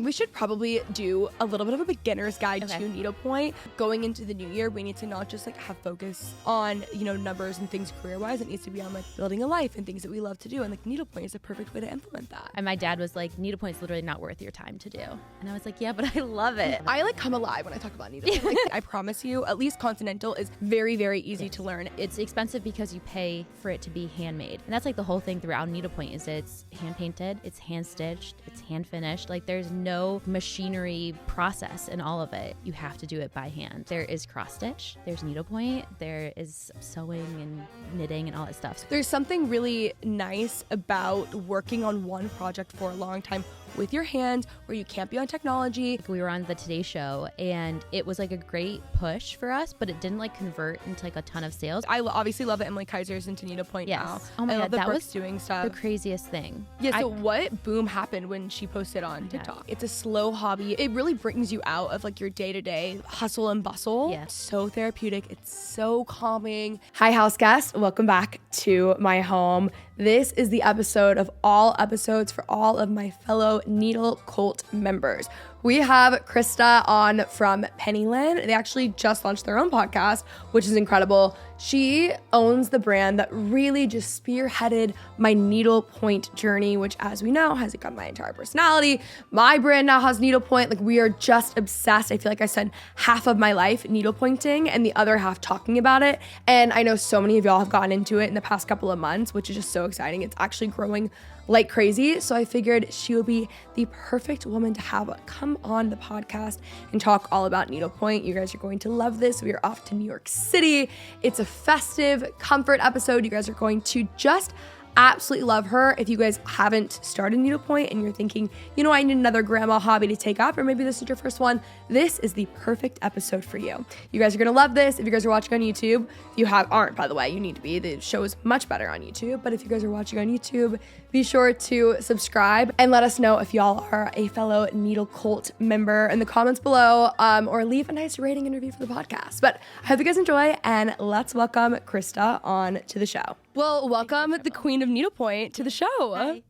We should probably do a little bit of a beginner's guide to needlepoint. Going into the new year, we need to not just like have focus on, numbers and things career-wise. It needs to be on like building a life and things that we love to do. And like needlepoint is a perfect way to implement that. And my dad was like, needlepoint's literally not worth your time to do. And I was like, yeah, but I love it. I like come alive when I talk about needlepoint. Like, I promise you, at least Continental is very, very easy to learn. It's expensive because you pay for it to be handmade. And that's like the whole thing throughout needlepoint is that it's hand painted, it's hand stitched, it's hand finished. Like there's no machinery process in all of it. You have to do it by hand. There is cross stitch, there's needlepoint, there is sewing and knitting and all that stuff. There's something really nice about working on one project for a long time with your hands where you can't be on technology. We were on the Today Show and it was like a great push for us, but it didn't like convert into like a ton of sales. I obviously love that Emilie Kiser's into needlepoint now. Oh my God, that was doing stuff. The craziest thing. Yeah, so what boom happened when she posted on TikTok? It's a slow hobby. It really brings you out of like your day-to-day hustle and bustle. Yeah. It's so therapeutic. It's so calming. Hi, house guest. Welcome back to my home. This is the episode of all episodes for all of my fellow Needle Cult members. We have Krista on from Linn. They actually just launched their own podcast, which is incredible. She owns the brand that really just spearheaded my needlepoint journey, which, as we know, has become my entire personality. My brand now has needlepoint. Like, we are just obsessed. I feel like I spend half of my life needlepointing and the other half talking about it. And I know so many of y'all have gotten into it in the past couple of months, which is just so exciting. It's actually growing like crazy. So I figured she would be the perfect woman to have come on the podcast and talk all about needlepoint. You guys are going to love this. We are off to New York City. It's a festive comfort episode. You guys are going to just absolutely love her. If you guys haven't started needlepoint and you're thinking, I need another grandma hobby to take up, or maybe this is your first one, this is the perfect episode for you. You guys are gonna love this. If you guys are watching on YouTube, if you aren't, by the way, you need to be. The show is much better on YouTube. But if you guys are watching on YouTube, be sure to subscribe and let us know if y'all are a fellow Needle Cult member in the comments below, or leave a nice rating and review for the podcast. But I hope you guys enjoy, and let's welcome Krista on to the show. Well, welcome the Queen of Needlepoint to the show. Hi.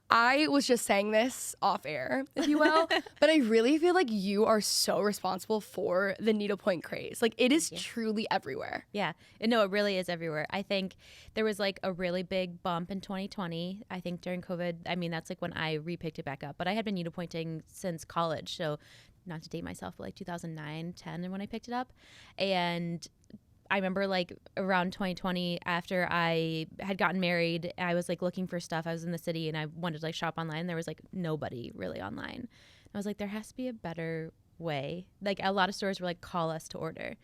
I was just saying this off air, if you will, but I really feel like you are so responsible for the needlepoint craze. Like, it is truly everywhere. Yeah. No, it really is everywhere. I think there was like a really big bump in 2020. I think during COVID, that's like when I repicked it back up. But I had been needlepointing since college. So not to date myself, but like 2009, 10 and when I picked it up. And I remember like around 2020 after I had gotten married, I was like looking for stuff. I was in the city and I wanted to like shop online. There was like nobody really online. I was like, there has to be a better way. Like a lot of stores were like, call us to order.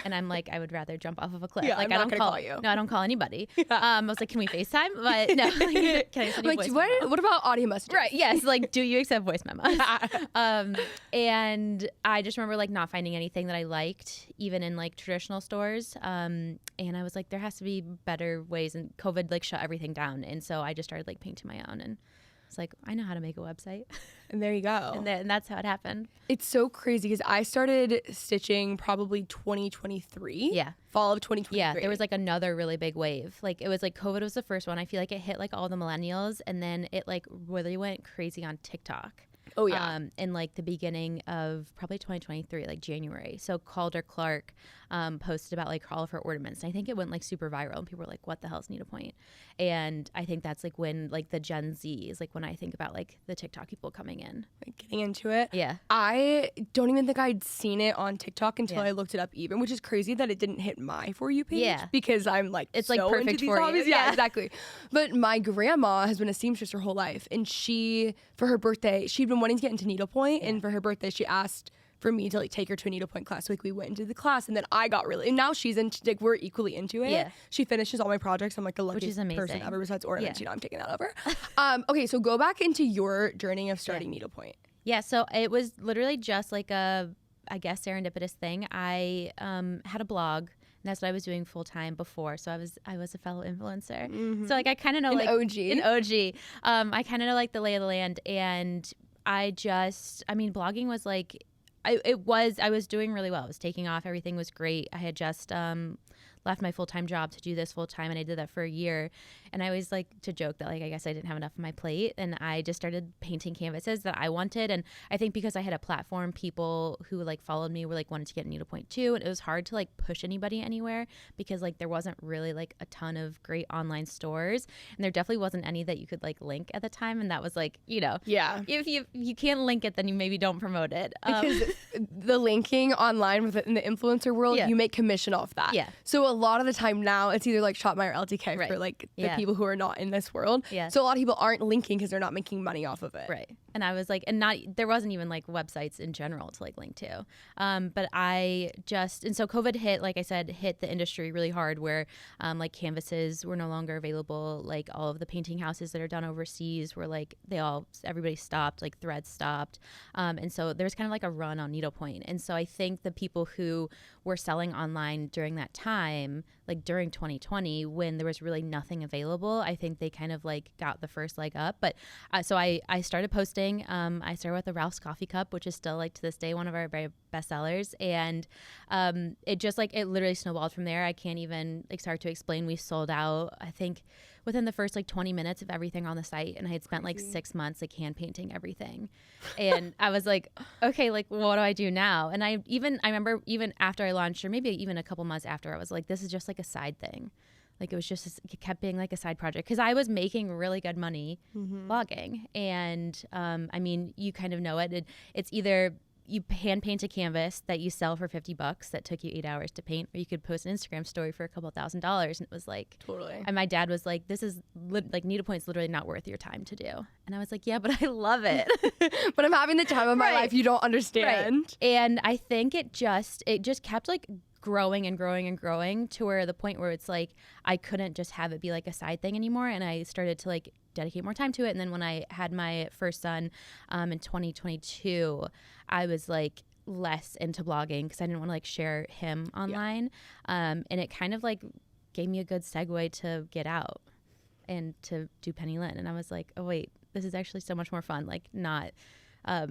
And I'm like, I would rather jump off of a cliff. Yeah, like I'm not gonna call you. No, I don't call anybody. Yeah. I was like, can we FaceTime? But no, can I send you a voice memo? What about audio messages? Right. Yes. Like, do you accept voice memos? And I just remember like not finding anything that I liked, even in like traditional stores. And I was like, there has to be better ways. And COVID like shut everything down. And so I just started like painting my own, and it's like, I know how to make a website. And there you go. And that's how it happened. It's so crazy because I started stitching probably 2023. Yeah. Fall of 2023. Yeah, there was like another really big wave. Like it was like COVID was the first one. I feel like it hit like all the millennials, and then it like really went crazy on TikTok. Oh yeah. In like the beginning of probably 2023, like January. So Calder Clark posted about like all of her ornaments. And I think it went like super viral, and people were like, what the hell is needlepoint? And I think that's like when like the Gen Z is like when I think about like the TikTok people coming in. Like getting into it. Yeah. I don't even think I'd seen it on TikTok until I looked it up even, which is crazy that it didn't hit my For You page. Yeah. Because I'm like, it's so like perfect into these for hobbies. you. Yeah, exactly. But my grandma has been a seamstress her whole life. And she, for her birthday, she'd been wanting to get into needlepoint. And for her birthday, she asked for me to like take her to a needlepoint class. So like we went into the class, and then I got really, and now she's into, like we're equally into it. Yeah. She finishes all my projects. I'm like the luckiest person ever besides ornaments. I'm taking that over. Okay, so go back into your journey of starting needlepoint. Yeah, so it was literally just like a, I guess, serendipitous thing. I had a blog, and that's what I was doing full time before. So I was a fellow influencer. Mm-hmm. So like I kind of know an OG. I kind of know like the lay of the land, and blogging was like, I was doing really well. It was taking off. Everything was great. I had just left my full-time job to do this full-time, and I did that for a year. And I always like to joke that like I guess I didn't have enough on my plate, and I just started painting canvases that I wanted. And I think because I had a platform, people who like followed me were like wanted to get Needlepoint too, and it was hard to like push anybody anywhere because like there wasn't really like a ton of great online stores, and there definitely wasn't any that you could like link at the time. And that was like, you know, if you can't link it, then you maybe don't promote it, because the linking online in the influencer world, you make commission off that. So a lot of the time now it's either like Shopify or LTK for like the people who are not in this world. So a lot of people aren't linking because they're not making money off of it. And I was like, and not, there wasn't even like websites in general to like link to. But I just, and so COVID hit, like I said, hit the industry really hard where like canvases were no longer available. Like all of the painting houses that are done overseas were like, everybody stopped, like threads stopped. And so there was kind of like a run on Needlepoint. And so I think the people who were selling online during that time, like during 2020, when there was really nothing available, I think they kind of like got the first leg up. But so I started posting. I started with the Ralph's Coffee Cup, which is still like to this day one of our very best sellers. And it just like, it literally snowballed from there. I can't even like start to explain. We sold out, I think, within the first like 20 minutes of everything on the site. And I had spent like 6 months like hand painting everything. And I was like, okay, like what do I do now? And I remember even after I launched, or maybe even a couple months after, I was like, this is just like a side thing. Like it was just, it kept being like a side project because I was making really good money blogging. And I mean, you kind of know it. It's either you hand paint a canvas that you sell for $50 that took you 8 hours to paint, or you could post an Instagram story for a couple $1,000s. And it was like, totally. And my dad was like, this is like Needlepoint's literally not worth your time to do. And I was like, yeah, but I love it. But I'm having the time of my life you don't understand. And I think it just kept like growing and growing and growing to where the point where it's like I couldn't just have it be like a side thing anymore, and I started to like dedicate more time to it. And then when I had my first son in 2022, I was like less into blogging because I didn't want to like share him online, and it kind of like gave me a good segue to get out and to do Penny Linn. And I was like, oh wait, this is actually so much more fun. Like not I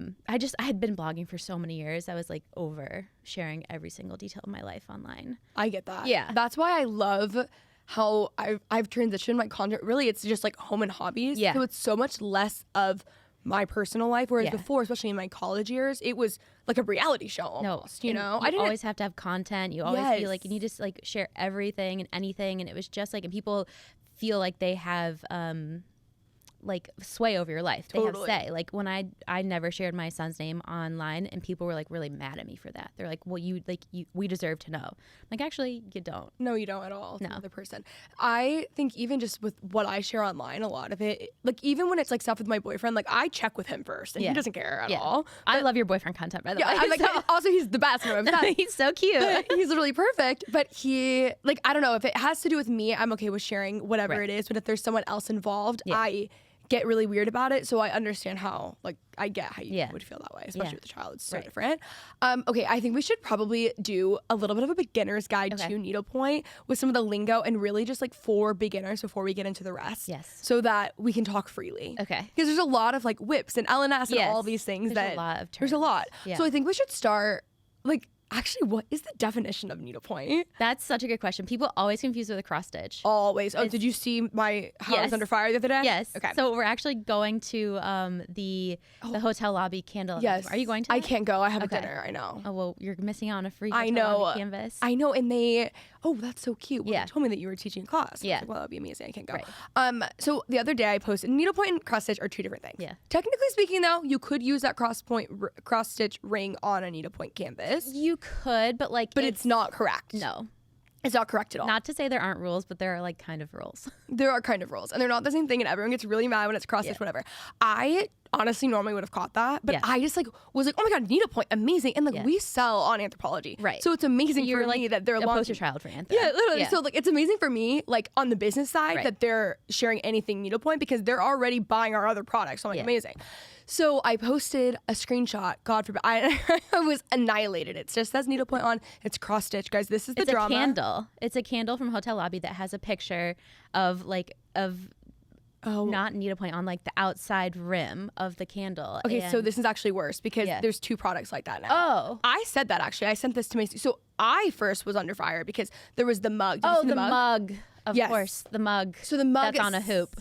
had been blogging for so many years. I was like over sharing every single detail of my life online. I get that. Yeah. That's why I love how I've transitioned my content. Really, it's just like home and hobbies. Yeah. So it's so much less of my personal life. Whereas before, especially in my college years, it was like a reality show almost, you know? I didn't always have to have content. You always feel like you need to like share everything and anything. And it was just like, and people feel like they have like sway over your life. They have say. Like when I never shared my son's name online, and people were like really mad at me for that. They're like, well, we deserve to know. I'm like, actually, you don't. No, you don't at all. No. Another person. I think even just with what I share online, a lot of it, like even when it's like stuff with my boyfriend, like I check with him first, and he doesn't care at all. I love your boyfriend content, by the way. I'm like, also he's the best. No, I'm not. He's so cute. He's literally perfect. But he, like, I don't know, if it has to do with me, I'm okay with sharing whatever it is. But if there's someone else involved, I get really weird about it. So I understand how, like, I get how you would feel that way, especially with a child. It's so different. Okay, I think we should probably do a little bit of a beginner's guide to Needlepoint with some of the lingo, and really just like for beginners before we get into the rest. Yes. So that we can talk freely. Okay. Because there's a lot of like whips and LNS and all these things. There's a lot of terms. There's a lot. Yeah. So I think we should start, like, actually, what is the definition of needlepoint? That's such a good question. People always confuse with a cross stitch. Always. Oh, did you see my house under fire the other day? Yes. Okay. So we're actually going to the hotel lobby candle. Yes. Are you going to? I can't go. I have a dinner. I know. Oh, well, you're missing out on a free hotel lobby canvas. I know. And that's so cute. Well, you told me that you were teaching a class. I was like, well, that'd be amazing. I can't go. Right. So the other day I posted, needlepoint and cross stitch are two different things. Yeah. Technically speaking, though, you could use that cross stitch ring on a needlepoint canvas. You could, but it's not correct. No. It's not correct at all. Not to say there aren't rules, but there are like kind of rules. There are kind of rules, and they're not the same thing, and everyone gets really mad when it's cross stitch, whatever. I honestly normally would have caught that, but I just like was like, oh my god, needlepoint, amazing, and like we sell on Anthropology, right? So it's amazing for me that they're a poster child for Anthro. Yeah, literally. Yeah. So like it's amazing for me, like on the business side, that they're sharing anything needlepoint because they're already buying our other products. So I'm like, amazing. So I posted a screenshot. God forbid, I was annihilated. It just says needlepoint on. It's cross stitch, guys. This is the drama. It's a candle from Hotel Lobby that has a picture of not needlepoint, on like the outside rim of the candle. Okay, so this is actually worse because there's 2 products like that now. Oh. I said that actually. I sent this to Macy. So I first was under fire because there was the mug. Did you see the mug. Of Yes. course, the mug. So the mug that's on a hoop.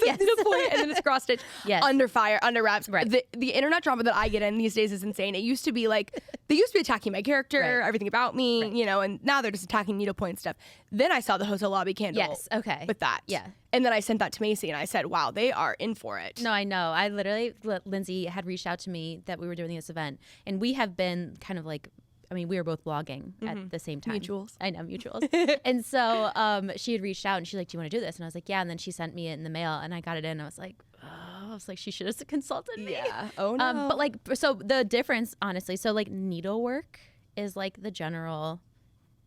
Yes. Needlepoint, and then it's cross stitch. Yes. Under fire, under wraps. Right. The internet drama that I get in these days is insane. It used to be like they used to be attacking my character, everything about me, you know, and now they're just attacking needlepoint stuff. Then I saw the hotel lobby candle. Yes. Okay. With that. Yeah. And then I sent that to Macy and I said, wow, they are in for it. No, I know. I literally, Lindsay had reached out to me that we were doing this event, and we have been kind of like, I mean, we were both blogging at the same time. Mutuals. I know, mutuals. And so she had reached out and she's like, do you want to do this? And I was like, yeah. And then she sent me it in the mail and I got it in. And I was like, she should have consulted me. Yeah. Oh, no. But like, so the difference, honestly, so like needlework is like the general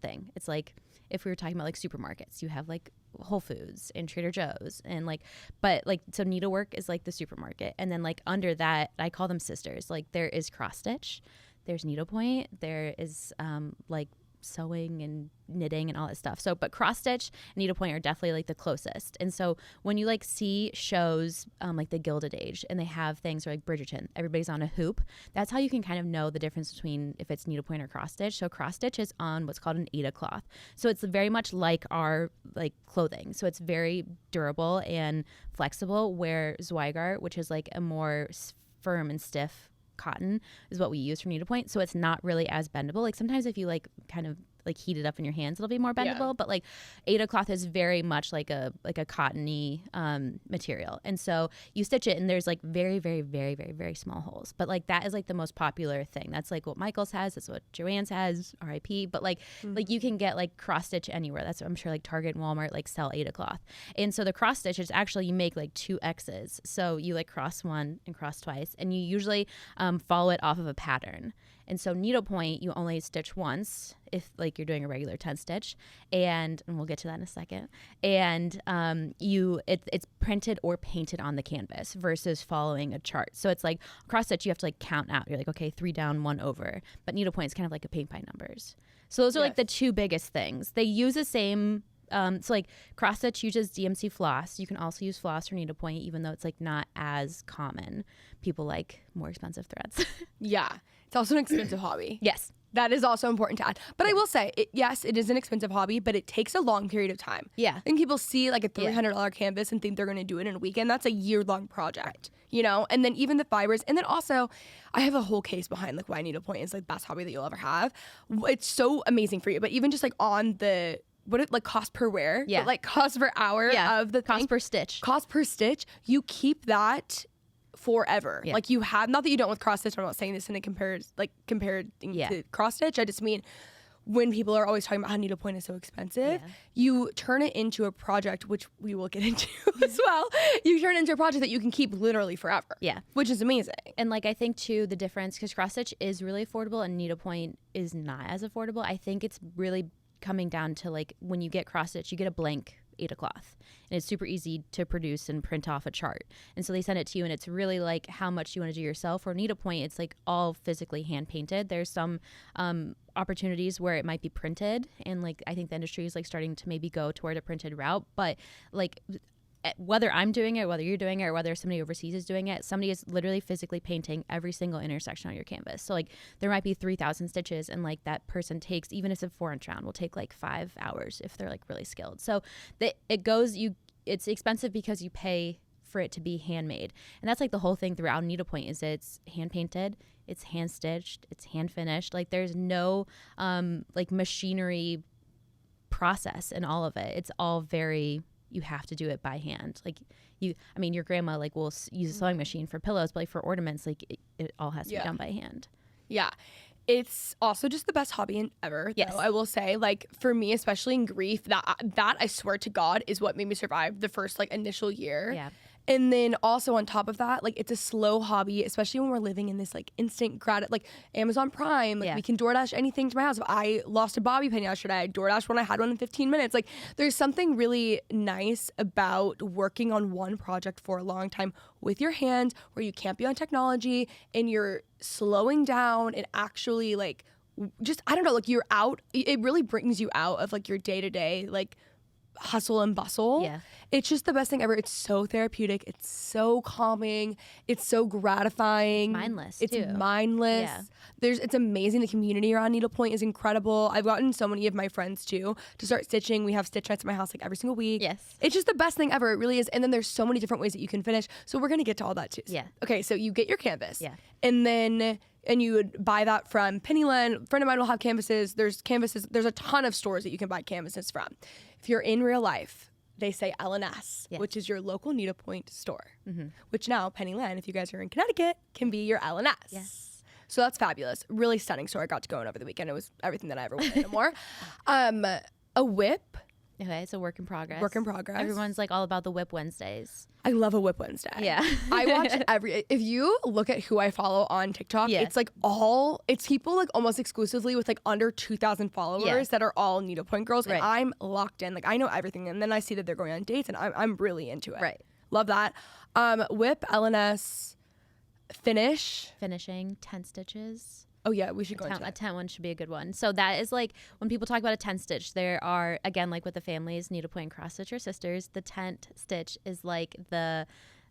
thing. It's like, if we were talking about like supermarkets, you have like Whole Foods and Trader Joe's and like, but like, so needlework is like the supermarket. And then like under that, I call them sisters. Like there is cross stitch. There's needlepoint, there is like sewing and knitting and all that stuff. So, but cross stitch and needlepoint are definitely like the closest. And so when you like see shows like the Gilded Age and they have things like Bridgerton, everybody's on a hoop, that's how you can kind of know the difference between if it's needlepoint or cross stitch. So cross stitch is on what's called an Aida cloth. So it's very much like our like clothing. So it's very durable and flexible, where Zweigart, which is like a more firm and stiff cotton, is what we use for needlepoint. So it's not really as bendable. Like sometimes if you like kind of like heat it up in your hands, it'll be more bendable. But like Aida cloth is very much like a cottony material. And so you stitch it and there's like very, very, very, very, very small holes. But like that is like the most popular thing. That's like what Michael's has. That's what Joann's has, RIP. But like like you can get like cross stitch anywhere. That's, I'm sure like Target and Walmart like sell Aida cloth. And so the cross stitch is actually, you make like 2 X's. So you like cross one and cross twice. And you usually follow it off of a pattern. And so needlepoint, you only stitch once if like you're doing a regular 10 stitch, and we'll get to that in a second. And it's printed or painted on the canvas versus following a chart. So it's like cross stitch, you have to like count out. You're like, okay, 3 down, 1 over. But needlepoint is kind of like a paint by numbers. So those are like the 2 biggest things. They use the same. So like cross stitch uses DMC floss. You can also use floss for needlepoint, even though it's like not as common. People like more expensive threads. Yeah. It's also an expensive hobby. Yes. That is also important to add. But I will say, yes, it is an expensive hobby, but it takes a long period of time. Yeah. And people see like a $300 canvas and think they're going to do it in a weekend. That's a year-long project, you know? And then even the fibers. And then also, I have a whole case behind like why needlepoint is like the best hobby that you'll ever have. It's so amazing for you. But even just like on the, what it like cost per wear? Yeah. But, like cost per hour of the cost thing. per stitch. Cost per stitch. You keep that forever. Yeah. Like you have, not that you don't with cross stitch, I'm not saying this in a compared to cross stitch. I just mean when people are always talking about how needlepoint is so expensive, you turn it into a project, which we will get into as well. You turn it into a project that you can keep literally forever. Yeah. Which is amazing. And like I think too, the difference, because cross stitch is really affordable and needlepoint is not as affordable. I think it's really coming down to like when you get cross stitch, you get a blank Aida cloth, and it's super easy to produce and print off a chart. And so they send it to you, and it's really like how much you want to do yourself. Or needlepoint, it's like all physically hand painted. There's some opportunities where it might be printed, and like I think the industry is like starting to maybe go toward a printed route. But like whether I'm doing it, whether you're doing it, or whether somebody overseas is doing it, somebody is literally physically painting every single intersection on your canvas. So like there might be 3,000 stitches, and like that person takes, even if it's a 4-inch round, will take like 5 hours if they're like really skilled. So it's expensive because you pay for it to be handmade. And that's like the whole thing throughout needlepoint is it's hand painted, it's hand stitched, it's hand finished. Like there's no like machinery process in all of it. It's all very, you have to do it by hand. Like your grandma like will use a sewing machine for pillows, but like for ornaments, like it all has to be done by hand. Yeah. It's also just the best hobby ever, yes. though, I will say. Like, for me, especially in grief, that I swear to God is what made me survive the first, like, initial year. Yeah. And then also on top of that, like, it's a slow hobby, especially when we're living in this, like, instant like, Amazon Prime. Like, we can DoorDash anything to my house. If I lost a bobby pin yesterday, I DoorDashed when I had one in 15 minutes. Like, there's something really nice about working on one project for a long time with your hands where you can't be on technology and you're slowing down and actually, like, just, I don't know, like, you're out. It really brings you out of, like, your day-to-day, like, hustle and bustle. Yeah. It's just the best thing ever. It's so therapeutic. It's so calming. It's so gratifying. Mindless, It's too. mindless. Yeah. It's amazing. The community around Needlepoint is incredible. I've gotten so many of my friends too to start stitching. We have stitch nights at my house like every single week. Yes. It's just the best thing ever. It really is. And then there's so many different ways that you can finish. So we're going to get to all that too. Yeah. Okay, so you get your canvas. Yeah. And you would buy that from Linn. A friend of mine will have canvases. There's a ton of stores that you can buy canvases from. If you're in real life, they say L&S, which is your local needlepoint store, which now Penny Linn, if you guys are in Connecticut, can be your L&S. Yes. So that's fabulous. Really stunning store. I got to go in over the weekend. It was everything that I ever wanted and more. A whip. Okay, it's a work in progress. Work in progress. Everyone's like all about the Whip Wednesdays. I love a Whip Wednesday. Yeah. I watch if you look at who I follow on TikTok, it's like it's people like almost exclusively with like under 2,000 followers that are all needlepoint girls. And I'm locked in. Like I know everything. And then I see that they're going on dates and I'm really into it. Right. Love that. Whip, L&S, Finishing, 10 stitches. Oh yeah, we should go into that. A 10 one should be a good one. So that is like when people talk about a 10 stitch, there are, again, like with the families, needlepoint and cross stitch are sisters. The 10th stitch is like the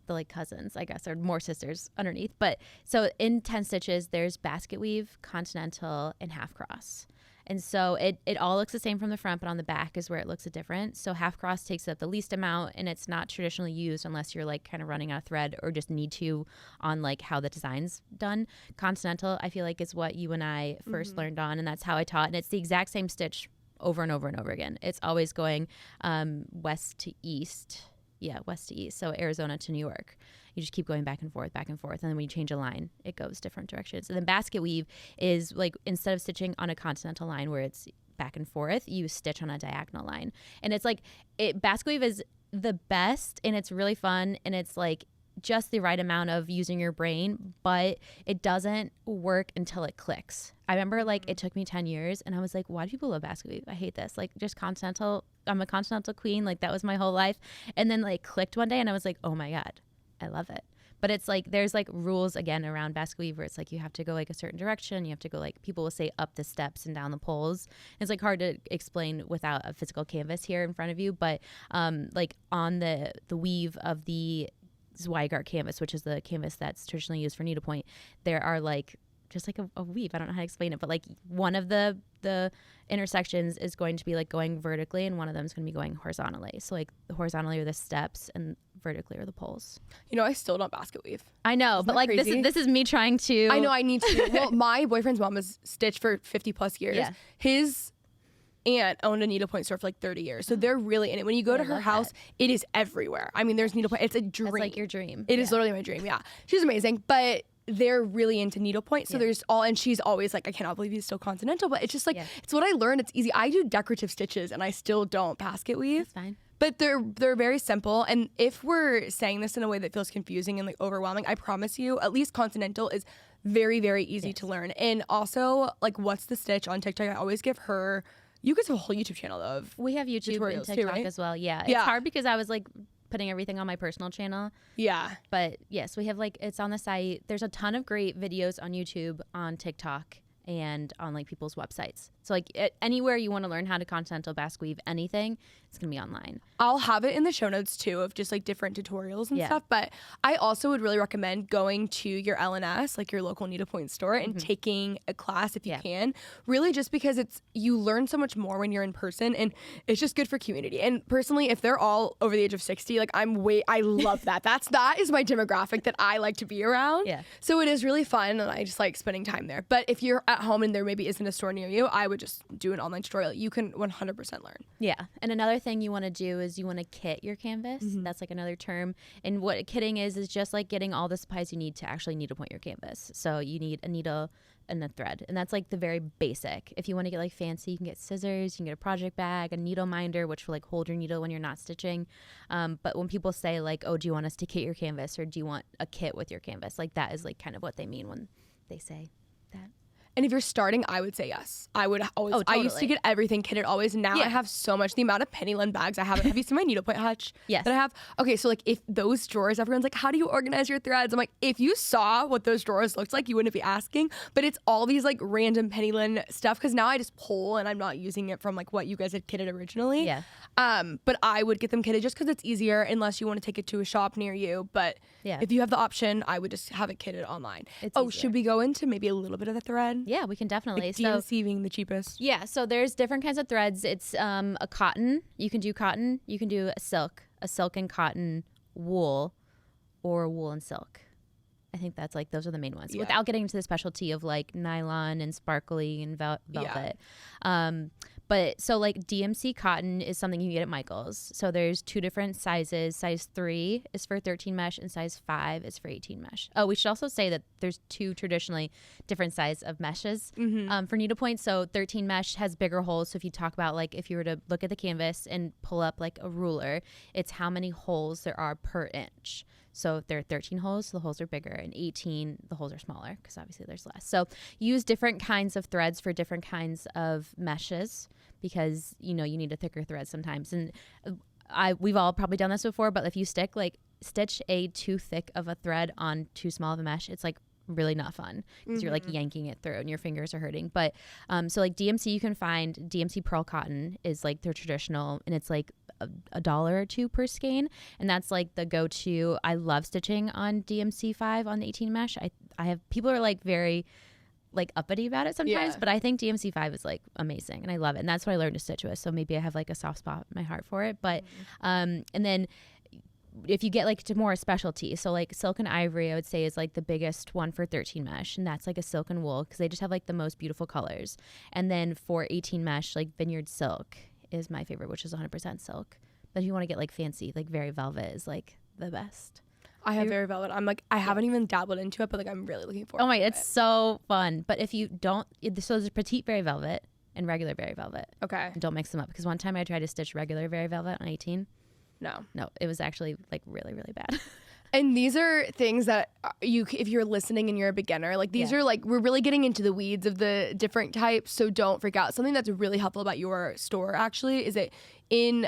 like cousins, I guess, or more sisters underneath. But so in 10 stitches, there's basket weave, continental, and half cross. And so it all looks the same from the front, but on the back is where it looks different. So half cross takes up the least amount, and it's not traditionally used unless you're like kind of running out of thread or just need to on like how the design's done. Continental, I feel like, is what you and I first learned on, and that's how I taught. And it's the exact same stitch over and over and over again. It's always going west to east. Yeah, west to east. So Arizona to New York. You just keep going back and forth. And then when you change a line, it goes different directions. And then basket weave is like instead of stitching on a continental line where it's back and forth, you stitch on a diagonal line. And it's like, basket weave is the best and it's really fun. And it's like just the right amount of using your brain, but it doesn't work until it clicks. I remember like it took me 10 years and I was like, why do people love basket weave? I hate this. Like just continental. I'm a continental queen. Like that was my whole life. And then like clicked one day and I was like, oh my God, I love it. But it's like there's like rules again around basket weave where it's like you have to go like a certain direction. You have to go like people will say up the steps and down the poles. It's like hard to explain without a physical canvas here in front of you. But like on the weave of the Zweigart canvas, which is the canvas that's traditionally used for needlepoint, there are like just like a weave. I don't know how to explain it, but like one of the intersections is going to be like going vertically and one of them is going to be going horizontally. So like horizontally are the steps and vertically are the poles. You know, I still don't basket weave. I know, but like crazy? this is me trying to. I know I need to. Well, my boyfriend's mom has stitched for 50 plus years. Yeah. His aunt owned a needlepoint store for like 30 years. So they're really in it. When you go to her house, it is everywhere. I mean, there's needlepoint. It's a dream. It's like your dream. It is literally my dream. Yeah. She's amazing. But they're really into needlepoint. So there's and she's always like, I cannot believe he's still continental. But it's just like, it's what I learned. It's easy. I do decorative stitches and I still don't basket weave. That's fine. But they're very simple. And if we're saying this in a way that feels confusing and like overwhelming, I promise you, at least continental is very, very easy to learn. And also, like, what's the stitch on TikTok? I always give her. You guys have a whole YouTube channel of. We have YouTube and TikTok too, right? as well. Yeah. It's hard because I was like putting everything on my personal channel. Yeah. But yes, we have like, it's on the site. There's a ton of great videos on YouTube, on TikTok, and on like people's websites. So like anywhere you want to learn how to continental basket weave anything, it's going to be online. I'll have it in the show notes too of just like different tutorials and stuff. But I also would really recommend going to your L&S, like your local needlepoint store, and taking a class if you can. Really just because you learn so much more when you're in person and it's just good for community. And personally, if they're all over the age of 60, like I love that. That is my demographic that I like to be around. Yeah. So it is really fun and I just like spending time there. But if you're at home and there maybe isn't a store near you, I would just do an online tutorial. You can 100% learn. Yeah. And another thing you want to do is you want to kit your canvas. That's like another term. And what kitting is just like getting all the supplies you need to actually needlepoint your canvas. So you need a needle and a thread. And that's like the very basic. If you want to get like fancy, you can get scissors, you can get a project bag, a needle minder, which will like hold your needle when you're not stitching. But when people say like, oh, do you want us to kit your canvas or do you want a kit with your canvas? Like that is like kind of what they mean when they say that. And if you're starting, I would say yes. I would always. Oh, totally. I used to get everything kitted always. Now I have so much. The amount of penny linn bags I have. Have you seen my needlepoint hutch? Yes. That I have. Okay, so like if those drawers, everyone's like, how do you organize your threads? I'm like, if you saw what those drawers looked like, you wouldn't be asking. But it's all these like random penny linn stuff because now I just pull and I'm not using it from like what you guys had kitted originally. Yeah. But I would get them kitted just because it's easier unless you want to take it to a shop near you. But if you have the option, I would just have it kitted online. It's easier. Should we go into maybe a little bit of the thread? Yeah, we can definitely. Like DMC being the cheapest. Yeah, so there's different kinds of threads. It's a cotton. You can do cotton. You can do a silk and cotton, wool, or wool and silk. I think that's like those are the main ones. Yeah. Without getting into the specialty of like nylon and sparkly and velvet. But so like DMC cotton is something you can get at Michael's. So there's 2 different sizes. Size 3 is for 13 mesh and size 5 is for 18 mesh. Oh, we should also say that there's 2 traditionally different size of meshes for needlepoint. So 13 mesh has bigger holes. So if you talk about like if you were to look at the canvas and pull up like a ruler, it's how many holes there are per inch. So if there are 13 holes, the holes are bigger, and 18, the holes are smaller because obviously there's less. So use different kinds of threads for different kinds of meshes because, you know, you need a thicker thread sometimes. And we've all probably done this before, but if you stitch a too thick of a thread on too small of a mesh, it's like really not fun because you're like yanking it through and your fingers are hurting. But so like DMC, you can find DMC pearl cotton is like their traditional, and it's like $1 or $2 per skein, and that's like the go-to. I love stitching on DMC 5 on the 18 mesh. I have people are like very like uppity about it sometimes, but I think DMC 5 is like amazing and I love it, and that's what I learned to stitch with. So maybe I have like a soft spot in my heart for it. But and then if you get like to more specialty, so like silk and ivory, I would say is like the biggest one for 13 mesh, and that's like a silk and wool because they just have like the most beautiful colors. And then for 18 mesh, like vineyard silk is my favorite, which is 100% silk. But if you want to get like fancy, like very velvet is like the best. I have very velvet. I'm like, I haven't even dabbled into it, but like I'm really looking forward to it. It's so fun. But if you don't, so there's petite very velvet and regular very velvet. Okay. And don't mix them up because one time I tried to stitch regular very velvet on 18. No, it was actually like really, really bad. And these are things that if you're listening and you're a beginner, like these are like, we're really getting into the weeds of the different types. So don't freak out. Something that's really helpful about your store actually is that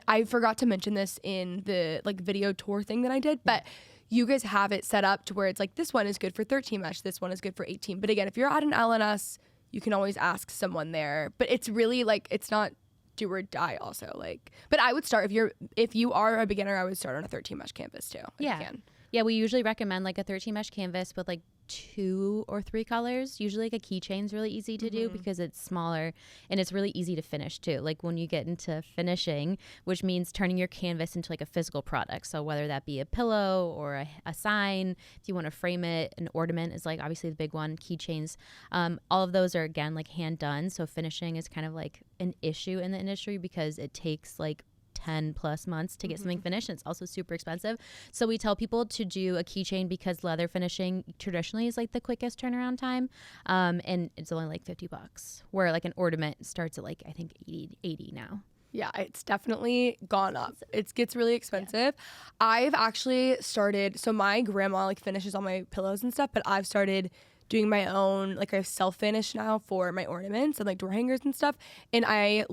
I forgot to mention this in the like video tour thing that I did, but you guys have it set up to where it's like, this one is good for 13 mesh. This one is good for 18. But again, if you're at an LNS, you can always ask someone there, but it's really like, it's not do or die also. Like, but I would start if you are a beginner, I would start on a 13 mesh canvas too. If you can. Yeah, we usually recommend like a 13 mesh canvas with like 2 or 3 colors. Usually like a keychain is really easy to do because it's smaller and it's really easy to finish too. Like when you get into finishing, which means turning your canvas into like a physical product. So whether that be a pillow or a sign, if you want to frame it, an ornament is like obviously the big one, keychains. All of those are again like hand done. So finishing is kind of like an issue in the industry because it takes like 10 plus months to get something finished, and it's also super expensive. So we tell people to do a keychain because leather finishing traditionally is like the quickest turnaround time, and it's only like $50, where like an ornament starts at like I think 80 now. Yeah, it's definitely gone up. It gets really expensive. I've actually started, so my grandma like finishes all my pillows and stuff, but I've started doing my own, like I self-finish now for my ornaments and like door hangers and stuff. And I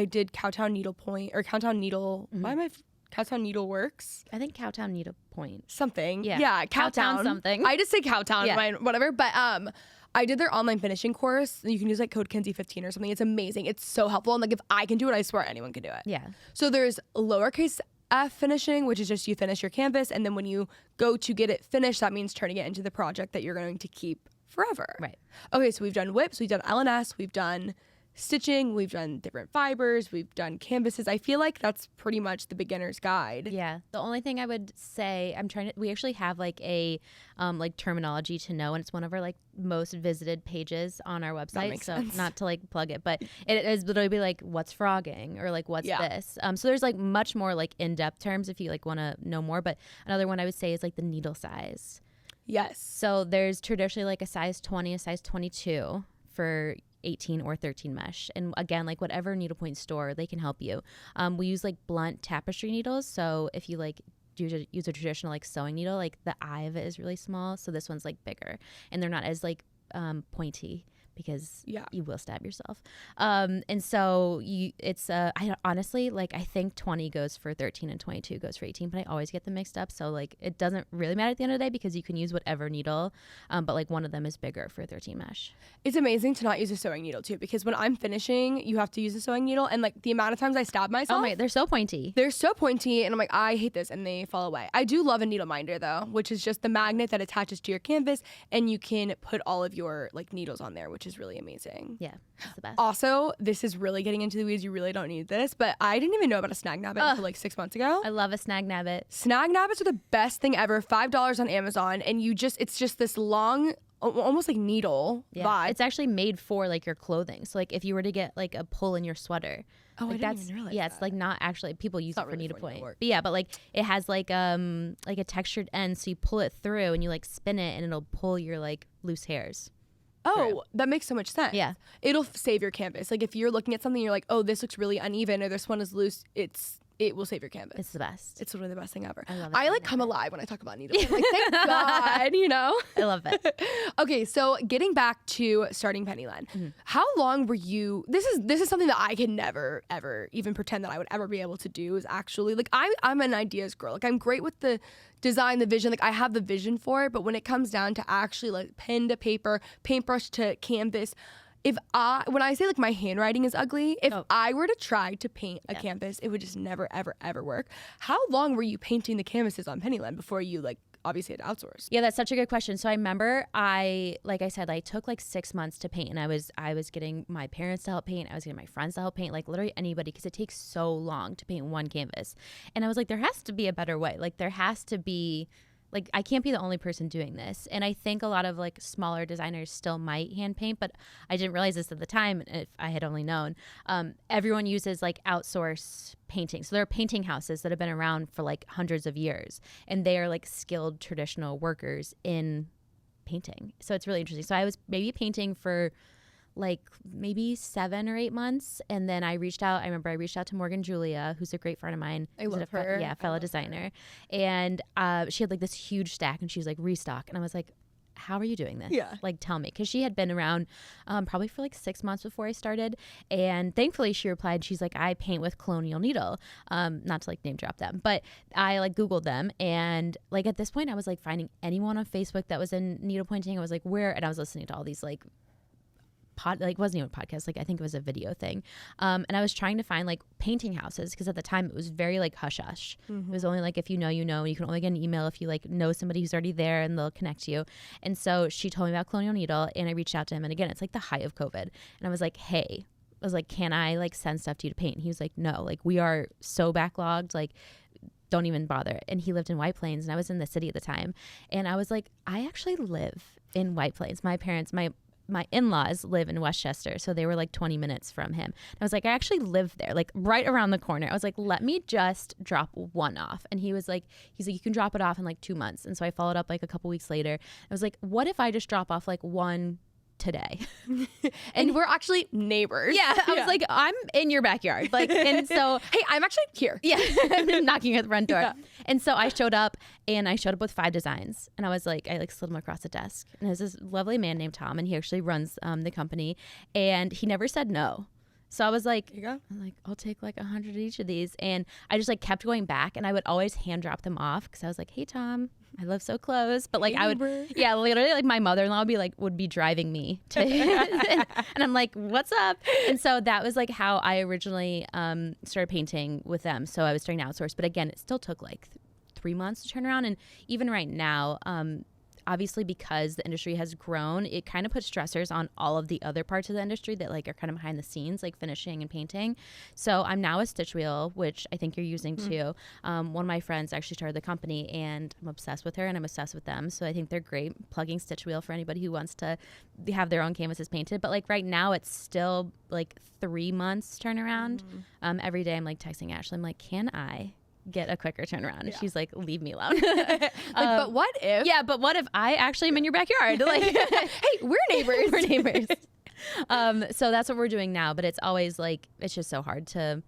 did Cowtown Needlepoint or Cowtown Needle, why am I, Cowtown Needleworks? I think Cowtown Needlepoint. Something. Yeah, Cowtown something. I just say Cowtown, whatever. But I did their online finishing course. You can use like code Kenzie15 or something. It's amazing. It's so helpful. And like if I can do it, I swear anyone can do it. Yeah. So there's lowercase f finishing, which is just you finish your canvas, and then when you go to get it finished, that means turning it into the project that you're going to keep forever. Right. Okay, so we've done whips, we've done LNS, we've done stitching, we've done different fibers, we've done canvases. I feel like that's pretty much the beginner's guide. Yeah. The only thing I would say, we actually have like a like terminology to know, and it's one of our like most visited pages on our website. So sense. Not to like plug it, but it is literally be like, what's frogging or like what's this? So there's like much more like in-depth terms if you like want to know more. But another one I would say is like the needle size. Yes. So there's traditionally like a size 20, a size 22 for 18 or 13 mesh, and again, like whatever needlepoint store, they can help you. We use like blunt tapestry needles, so if you like use a traditional like sewing needle, like the eye of it is really small, so this one's like bigger, and they're not as like pointy because Yeah. you will stab yourself. And so I honestly, like, I think 20 goes for 13 and 22 goes for 18, but I always get them mixed up. So like, it doesn't really matter at the end of the day because you can use whatever needle. But like one of them is bigger for 13 mesh. It's amazing to not use a sewing needle too, because when I'm finishing, you have to use a sewing needle, and like the amount of times I stab myself. Oh my, they're so pointy. They're so pointy, and I'm like, I hate this, and they fall away. I do love a needle minder though, which is just the magnet that attaches to your canvas, and you can put all of your like needles on there, which is really amazing. Yeah, it's the best. Also, this is really getting into the weeds. You really don't need this, but I didn't even know about a snag nabbit until like 6 months ago. I love a snag nabbit. Snag nabbits are the best thing ever. $5 on Amazon, and it's just this long, almost like needle vibe. It's actually made for like your clothing. So like if you were to get like a pull in your sweater. Oh, like, I didn't even realize it's like not actually, people use it for really needlepoint. But yeah, but like it has like a textured end, so you pull it through and you like spin it and it'll pull your like loose hairs. Oh, that makes so much sense. Yeah. It'll save your canvas. Like if you're looking at something, you're like, oh, this looks really uneven, or this one is loose, it will save your canvas. It's the best. It's literally the best thing ever. I love it. I like come alive when I talk about needles. Like, thank God, you know? I love it. Okay, so getting back to starting Pennyland, how long were you? This is something that I can never ever even pretend that I would ever be able to do. Is actually like I'm an ideas girl. Like I'm great with the design, the vision. Like I have the vision for it, but when it comes down to actually like pen to paper, paintbrush to canvas. When I say like my handwriting is ugly, if I were to try to paint a canvas, it would just never, ever, ever work. How long were you painting the canvases on Pennyland before you like obviously had to outsource? Yeah, that's such a good question. So I remember like I said, I took like 6 months to paint, and I was getting my parents to help paint. I was getting my friends to help paint, like literally anybody, because it takes so long to paint one canvas. And I was like, there has to be a better way. Like there has to be. Like, I can't be the only person doing this. And I think a lot of, like, smaller designers still might hand paint, but I didn't realize this at the time. If I had only known, everyone uses, like, outsource painting. So there are painting houses that have been around for, like, hundreds of years. And they are, like, skilled traditional workers in painting. So it's really interesting. So I was maybe painting for like maybe 7 or 8 months, and then I remember I reached out to Morgan Julia, who's a great friend of mine. I love her. Fellow designer. And she had like this huge stack, and she was like, restock. And I was like, how are you doing this? Yeah. Like, tell me. Because she had been around probably for like 6 months before I started. And thankfully she replied, she's like, I paint with Colonial Needle. Not to like name drop them, but I like Googled them. And like at this point I was like finding anyone on Facebook that was in needlepointing. I was like, where? And I was listening to all these like wasn't even a podcast, like I think it was a video thing, and I was trying to find like painting houses, because at the time it was very like hush hush. It was only like if you know, you can only get an email if you like know somebody who's already there and they'll connect you. And so she told me about Colonial Needle, and I reached out to him, and again it's like the height of COVID, and I was like, hey, can I like send stuff to you to paint? And he was like, no, like we are so backlogged, like don't even bother. And he lived in White Plains, and I was in the city at the time, and I was like, I actually live in White Plains. My in-laws live in Westchester, so they were like 20 minutes from him. And I was like, I actually live there, like right around the corner. I was like, let me just drop one off. And he's like, you can drop it off in like 2 months. And so I followed up like a couple weeks later. I was like, what if I just drop off like one today? And we're actually neighbors. Yeah, I was like, I'm in your backyard. Like, and so hey, I'm actually here. Yeah, I'm knocking at the front door. Yeah. And so I showed up with 5 designs, and I was like, I like slid them across the desk. And there's this lovely man named Tom, and he actually runs the company, and he never said no. So I was like, here you go. I'm like, I'll take like 100 each of these. And I just like kept going back, and I would always hand drop them off, because I was like, hey, Tom, I live so close. But like, I would, yeah, literally like my mother-in-law would be driving me to, and I'm like, what's up? And so that was like how I originally started painting with them. So I was starting to outsource, but again, it still took like 3 months to turn around. And even right now, obviously because the industry has grown, it kind of puts stressors on all of the other parts of the industry that like are kind of behind the scenes, like finishing and painting. So I'm now a stitch wheel, which I think you're using too. One of my friends actually started the company, and I'm obsessed with her, and I'm obsessed with them. So I think they're great plugging stitch wheel for anybody who wants to have their own canvases painted. But like right now it's still like 3 months turnaround. Every day I'm like texting Ashley, I'm like, can I get a quicker turnaround? And she's like, leave me alone. But what if? Yeah, but what if I actually am in your backyard? Like, hey, we're neighbors. We're neighbors. So that's what we're doing now. But it's always like, it's just so hard to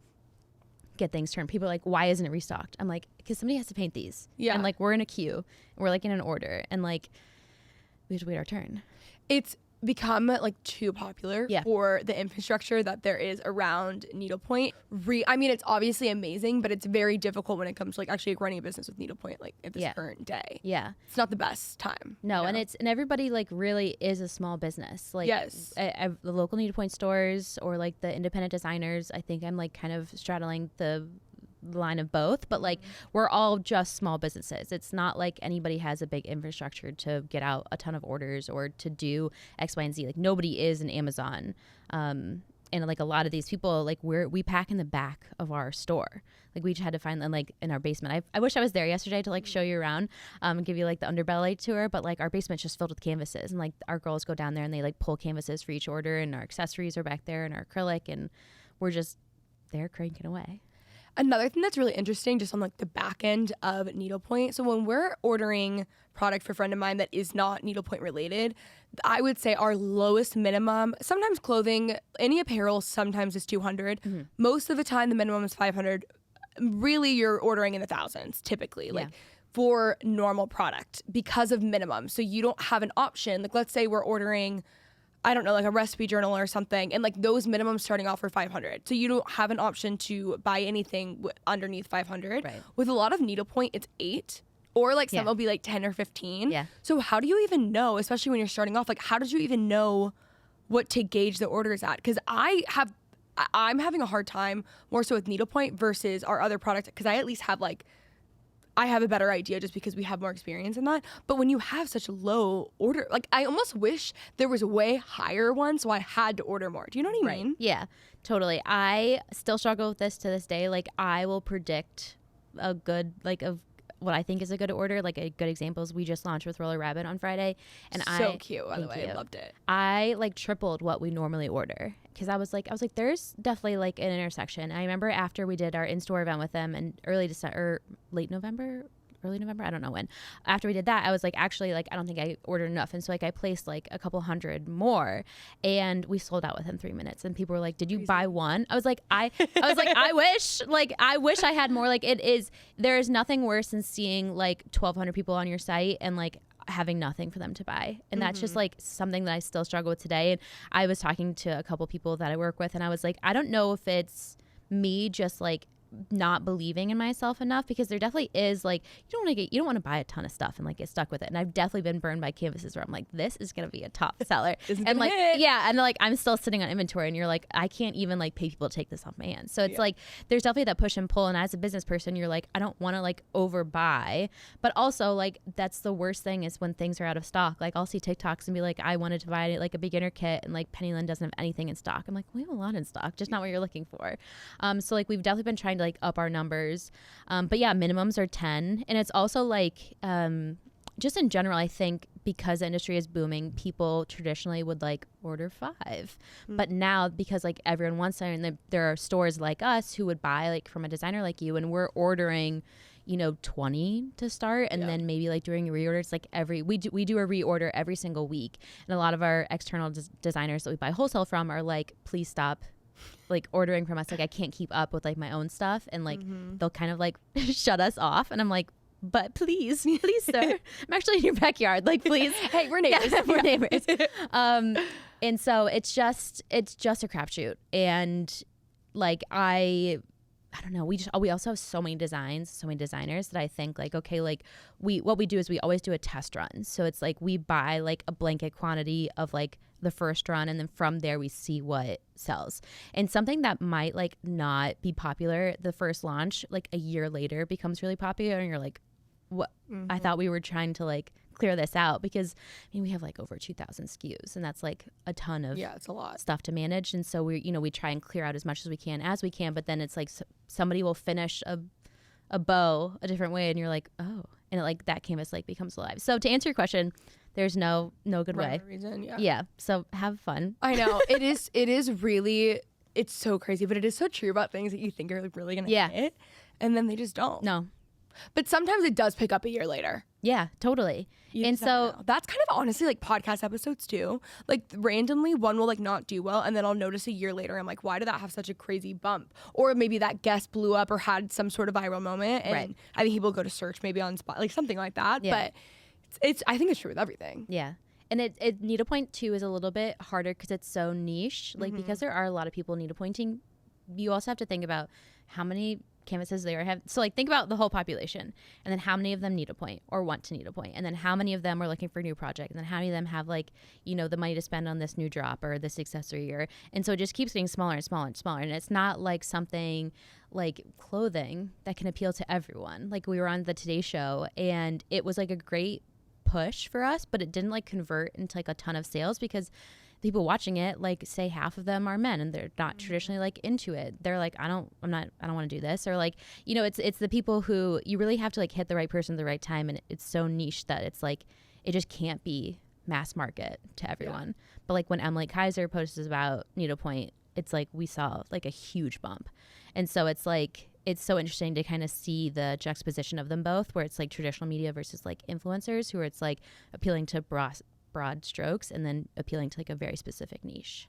get things turned. People are like, why isn't it restocked? I'm like, because somebody has to paint these. Yeah. And like, we're in a queue. And we're like in an order. And like, we have to wait our turn. It's become like too popular for the infrastructure that there is around needlepoint. I mean, it's obviously amazing, but it's very difficult when it comes to like actually like running a business with needlepoint like at this current day. Yeah, it's not the best time. No, and everybody like really is a small business. Like the local needlepoint stores or like the independent designers. I think I'm like kind of straddling the line of both, but like we're all just small businesses. It's not like anybody has a big infrastructure to get out a ton of orders or to do X, Y, and Z. Like nobody is an Amazon. And like a lot of these people, like we pack in the back of our store. Like we just had to find them like in our basement. I wish I was there yesterday to like show you around, and give you like the underbelly tour, but like our basement's just filled with canvases, and like our girls go down there and they like pull canvases for each order, and our accessories are back there and our acrylic, and we're just there cranking away. Another thing that's really interesting just on like the back end of needlepoint. So when we're ordering product for a friend of mine that is not needlepoint related, I would say our lowest minimum, sometimes clothing, any apparel sometimes is 200. Most of the time the minimum is 500. Really you're ordering in the thousands typically, like for normal product because of minimum. So you don't have an option. Like let's say we're ordering, I don't know, like a recipe journal or something, and like those minimums starting off are 500. So you don't have an option to buy anything underneath 500. Right. With a lot of needlepoint, it's 8, or like some will be like 10 or 15. Yeah. So how do you even know, especially when you're starting off, like how did you even know what to gauge the orders at? Because I'm having a hard time more so with needlepoint versus our other products, because I at least have like, I have a better idea just because we have more experience in that. But when you have such a low order, like I almost wish there was a way higher one so I had to order more. Do you know what I mean? Yeah, totally. I still struggle with this to this day. Like I will predict a good, like of what I think is a good order. Like a good example is we just launched with Roller Rabbit on Friday. And so cute, by the way. I loved it. I like tripled what we normally order. Because I was like, there's definitely like an intersection. I remember after we did our in-store event with them in early November, I don't know when. After we did that, I was like, actually, like, I don't think I ordered enough. And so like I placed like a couple hundred more, and we sold out within 3 minutes. And people were like, did you buy one? I was like, I wish I had more. Like there is nothing worse than seeing like 1,200 people on your site and like having nothing for them to buy. And that's just like something that I still struggle with today. And I was talking to a couple people that I work with, and I was like, I don't know if it's me just like not believing in myself enough, because there definitely is like you don't want to buy a ton of stuff and like get stuck with it. And I've definitely been burned by canvases where I'm like, this is gonna be a top seller and like and like I'm still sitting on inventory, and you're like, I can't even like pay people to take this off my hands. So it's like there's definitely that push and pull, and as a business person you're like, I don't want to like overbuy, but also like that's the worst thing is when things are out of stock. Like I'll see TikToks and be like, I wanted to buy like a beginner kit, and like Penny Linn doesn't have anything in stock. I'm like, we have a lot in stock, just not what you're looking for. So like we've definitely been trying to like up our numbers, but yeah, minimums are 10. And it's also like just in general, I think because the industry is booming, people traditionally would like order 5, but now because like everyone wants to, and there are stores like us who would buy like from a designer like you, and we're ordering 20 to start, and then maybe like doing reorders like we do a reorder every single week. And a lot of our external designers that we buy wholesale from are like, please stop like ordering from us. Like I can't keep up with like my own stuff, and like they'll kind of like shut us off, and I'm like, but please sir, I'm actually in your backyard, like please. Hey, we're neighbors. We're neighbors. And so it's just a crapshoot. And like I don't know, we also have so many designers that I think like, okay, like what we do is we always do a test run. So it's like we buy like a blanket quantity of like the first run, and then from there we see what sells. And something that might like not be popular the first launch, like a year later becomes really popular, and you're like, what? I thought we were trying to like clear this out, because I mean we have like over 2,000 SKUs, and that's like a ton of it's a lot stuff to manage. And so we try and clear out as much as we can, but then it's like somebody will finish a bow a different way, and you're like, oh, and it, like that canvas like becomes alive. So to answer your question, there's no good way. Reason, so have fun. I know. It is really, it's so crazy, but it is so true about things that you think are really gonna hit, and then they just don't. No. But sometimes it does pick up a year later. Yeah, totally. And so that's kind of honestly like podcast episodes too. Like randomly one will like not do well, and then I'll notice a year later, I'm like, why did that have such a crazy bump? Or maybe that guest blew up or had some sort of viral moment, and I think people go to search maybe on spot, like something like that. But it's I think it's true with everything. Yeah. And it needlepoint too is a little bit harder because it's so niche. Like because there are a lot of people needlepointing, you also have to think about how many canvases they have. So like think about the whole population, and then how many of them needlepoint or want to needlepoint, and then how many of them are looking for a new project, and then how many of them have like, you know, the money to spend on this new drop or this accessory, and so it just keeps getting smaller and smaller and smaller. And it's not like something like clothing that can appeal to everyone. Like we were on the Today Show, and it was like a great push for us, but it didn't like convert into like a ton of sales because people watching it, like say half of them are men and they're not traditionally like into it. They're like, I don't want to do this. Or like, you know, it's the people who you really have to like hit the right person at the right time. And it's so niche that it's like, it just can't be mass market to everyone. Yeah. But like when Emilie Kiser posts about needlepoint, it's like we saw like a huge bump. And so it's like, it's so interesting to kind of see the juxtaposition of them both, where it's like traditional media versus like influencers, who are it's like appealing to broad strokes and then appealing to like a very specific niche.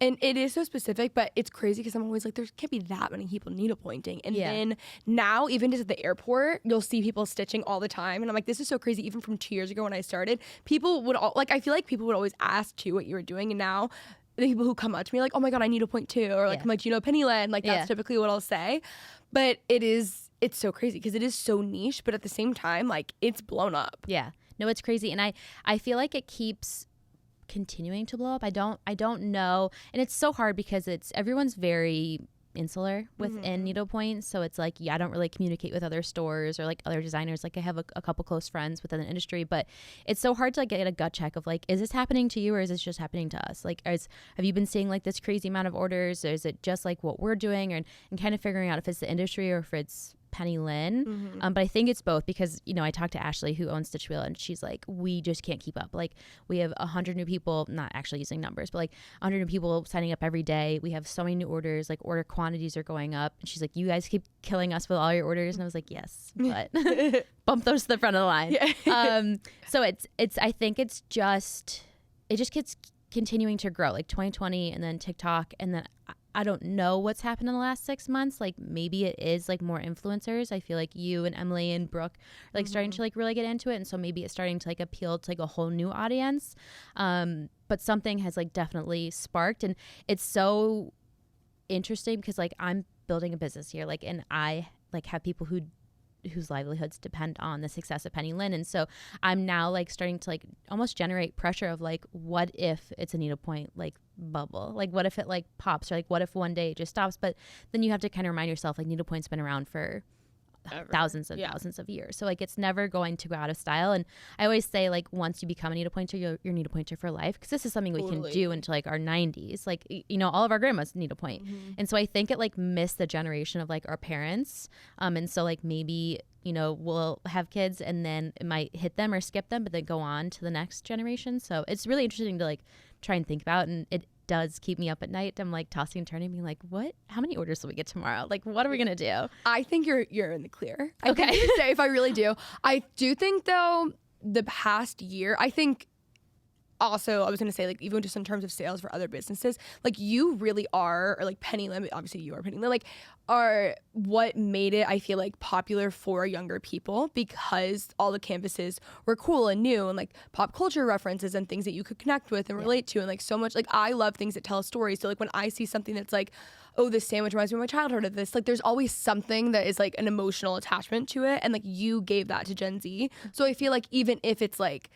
And it is so specific, but it's crazy because I'm always like, there can't be that many people needlepointing. And then now, even just at the airport, you'll see people stitching all the time. And I'm like, this is so crazy. Even from 2 years ago when I started, people would I feel like people would always ask too what you were doing. And now the people who come up to me are like, oh my God, I needlepoint too. Or like, I'm like, do you know Penny Linn? Like that's typically what I'll say. But it's so crazy because it is so niche, but at the same time, like it's blown up. Yeah. No, it's crazy. And I feel like it keeps continuing to blow up. I don't know. And it's so hard because everyone's very insular within needlepoint. So it's like, I don't really communicate with other stores or like other designers. Like I have a couple close friends within the industry, but it's so hard to like get a gut check of like, is this happening to you or is this just happening to us? Like, have you been seeing like this crazy amount of orders, or is it just like what we're doing, and kind of figuring out if it's the industry or if it's Penny Linn. But I think it's both because, you know, I talked to Ashley who owns Stitch Wheel, and she's like, we just can't keep up. Like we have 100 new people, not actually using numbers, but like 100 new people signing up every day. We have so many new orders, like order quantities are going up. And she's like, you guys keep killing us with all your orders. And I was like, yes, but bump those to the front of the line. Yeah. So I think it just gets continuing to grow, like 2020 and then TikTok, and then I don't know what's happened in the last 6 months. Like maybe it is like more influencers. I feel like you and Emilie and Brooke are like starting to like really get into it. And so maybe it's starting to like appeal to like a whole new audience. But something has like definitely sparked, and it's so interesting because like I'm building a business here, like, and I like have people whose livelihoods depend on the success of Penny Linn. And so I'm now like starting to like almost generate pressure of like, what if it's a needlepoint like bubble? Like what if it like pops, or like what if one day it just stops? But then you have to kind of remind yourself like needlepoint's been around for thousands of years. So like it's never going to go out of style. And I always say like once you become a needlepointer, you're needlepointer for life, because this is something we can do into like our 90s. Like, you know, all of our grandmas needlepoint. And so I think it like missed the generation of like our parents. And so like maybe, you know, we'll have kids and then it might hit them or skip them, but then go on to the next generation. So it's really interesting to like try and think about, and it does keep me up at night. I'm like tossing and turning, being like, how many orders will we get tomorrow? Like, what are we gonna do? I think you're in the clear. Okay. If I really do. I do think though, the past year, I think also, I was going to say, like, even just in terms of sales for other businesses, like, you really are, or like Penny Linn, obviously you are Penny Linn, like, are what made it, I feel like, popular for younger people, because all the canvases were cool and new and like pop culture references and things that you could connect with and relate to. And like so much, like, I love things that tell a story. So like when I see something that's like, oh, this sandwich reminds me of my childhood, of this, like there's always something that is like an emotional attachment to it. And like you gave that to Gen Z. So I feel like even if it's like,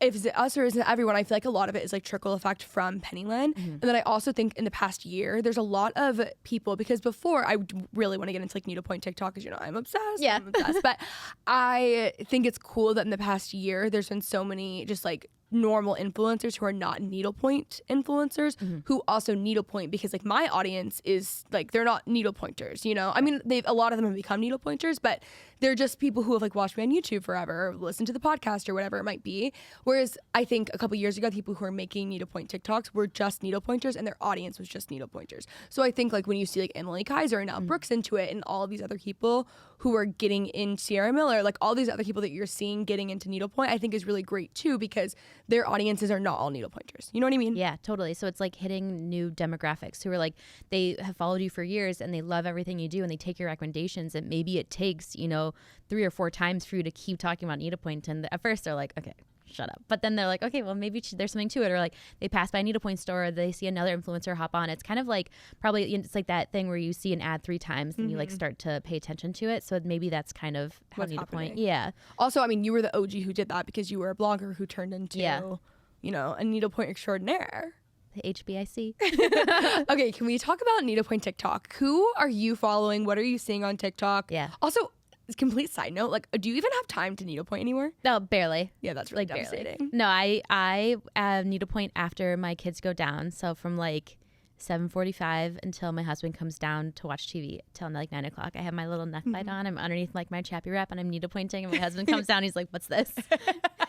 if it's us or isn't everyone, I feel like a lot of it is like trickle effect from Penny Linn. And then I also think in the past year, there's a lot of people, because before I really want to get into like needlepoint TikTok, because, you know, I'm obsessed. Yeah. I'm obsessed. But I think it's cool that in the past year, there's been so many just like normal influencers who are not needlepoint influencers who also needlepoint, because like my audience is like, they're not needlepointers, you know? I mean, a lot of them have become needlepointers, but they're just people who have like watched me on YouTube forever, or listened to the podcast or whatever it might be. Whereas I think a couple years ago, the people who were making needlepoint TikToks were just needlepointers and their audience was just needlepointers. So I think like when you see like Emilie Kiser and now Brooks into it, and all of these other people who are getting in, Sierra Miller, like all these other people that you're seeing getting into needlepoint, I think is really great too, because their audiences are not all needlepointers. You know what I mean? Yeah, totally. So it's like hitting new demographics who are like, they have followed you for years and they love everything you do and they take your recommendations, and maybe it takes, you know, 3 or 4 times for you to keep talking about needlepoint. And at first they're like, okay, shut up. But then they're like, okay, well, maybe there's something to it. Or like they pass by a needlepoint store, or they see another influencer hop on. It's kind of like probably, it's like that thing where you see an ad 3 times and you like start to pay attention to it. So maybe that's kind of how needlepoint. Yeah. Also, I mean, you were the OG who did that because you were a blogger who turned into, you know, a needlepoint extraordinaire. The HBIC. Okay, can we talk about needlepoint TikTok? Who are you following? What are you seeing on TikTok? Yeah. Also, complete side note, like, do you even have time to needlepoint anymore? No, barely. Yeah, that's really devastating. Barely. No, I needlepoint after my kids go down. So from like 7:45 until my husband comes down to watch TV till like 9 o'clock. I have my little neck bite on. I'm underneath like my chappy wrap and I'm needlepointing. And my husband comes down. He's like, "What's this?"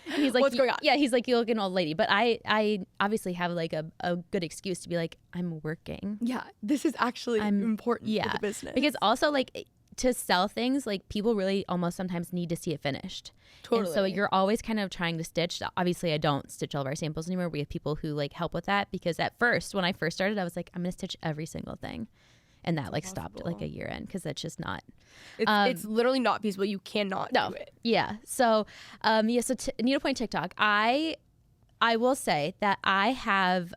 And he's like, "What's going on?" Yeah, he's like, "You look an old lady." But I obviously have like a good excuse to be like, I'm working. Yeah, this is actually important for the business. Because also like to sell things, like people really almost sometimes need to see it finished. Totally. And so you're always kind of trying to stitch. Obviously, I don't stitch all of our samples anymore. We have people who like help with that because at first, when I first started, I was like, I'm going to stitch every single thing. And that like stopped like a year in because that's just not. It's literally not feasible. You cannot do it. Yeah. So, so needlepoint TikTok. I will say that I have,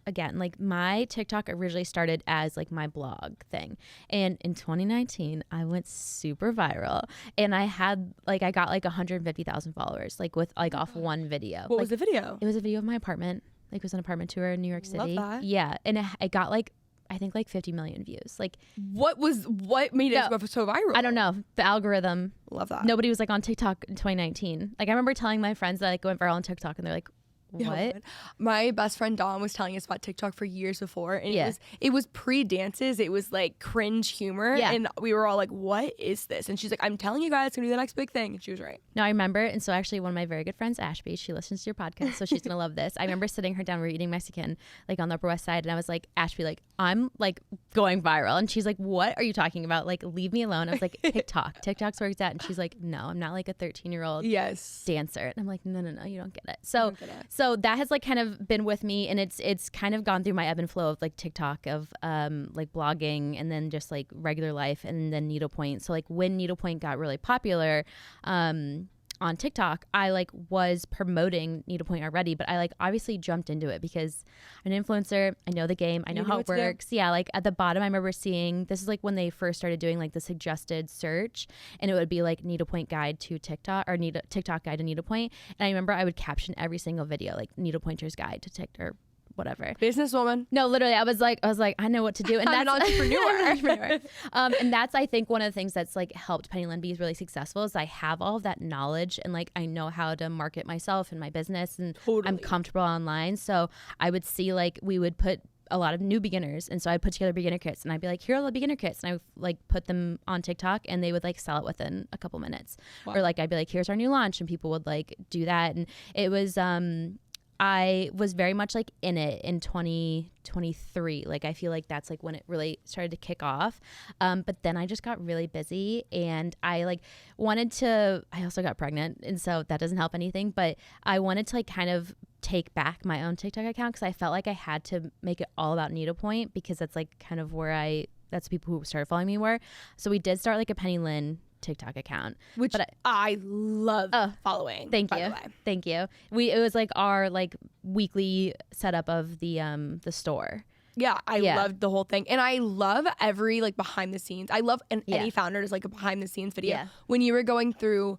again, like my TikTok originally started as like my blog thing. And in 2019, I went super viral and I got like 150,000 followers, like with like off one video. What was the video? It was a video of my apartment. Like it was an apartment tour in New York City. Love that. Yeah. And it got like, I think like 50 million views. Like what made it go so viral? I don't know. The algorithm. Love that. Nobody was like on TikTok in 2019. Like I remember telling my friends that I like went viral on TikTok and they're like, what? Yeah, my best friend Dawn was telling us about TikTok for years before, and it was pre-dances. It was like cringe humor, and we were all like, "What is this?" And she's like, "I'm telling you guys, it's gonna be the next big thing." And she was right. No, I remember, and so actually, one of my very good friends, Ashby, she listens to your podcast, so she's gonna love this. I remember sitting her down, we were eating Mexican, like on the Upper West Side, and I was like, Ashby, like I'm like going viral, and she's like, "What are you talking about? Like, leave me alone." I was like, TikTok, TikTok's where it's at, and she's like, "No, I'm not like a 13-year-old dancer," and I'm like, "No, you don't get it." So that has like kind of been with me, and it's kind of gone through my ebb and flow of like TikTok, of like blogging, and then just like regular life, and then needlepoint. So like when needlepoint got really popular on TikTok, I like was promoting needlepoint already, but I like obviously jumped into it because I'm an influencer. I know the game. I know how it works. Yeah, like at the bottom, I remember seeing, this is like when they first started doing like the suggested search, and it would be like needlepoint guide to TikTok or TikTok guide to needlepoint. And I remember I would caption every single video like needlepointer's guide to TikTok or whatever. Businesswoman. No, literally, I was like, I know what to do, and that's an entrepreneur. And that's, I think, one of the things that's like helped Penny Lynn be really successful is I have all of that knowledge, and like I know how to market myself and my business, and I'm comfortable online. So I would see like we would put a lot of new beginners, and so I'd put together beginner kits, and I'd be like, here are the beginner kits, and I would like put them on TikTok, and they would like sell it within a couple minutes. Or like I'd be like, here's our new launch, and people would like do that, and it was I was very much like in it in 2023. Like I feel like that's like when it really started to kick off. But then I just got really busy, and I like I also got pregnant, and so that doesn't help anything, but I wanted to like kind of take back my own TikTok account because I felt like I had to make it all about needlepoint because that's like kind of where that's people who started following me were. So we did start like a Penny Lynn TikTok account, which I love following. Thank you. It was like our like weekly setup of the store. Yeah, I loved the whole thing, and I love every like behind the scenes. I love any founder does like a behind the scenes video. Yeah. When you were going through,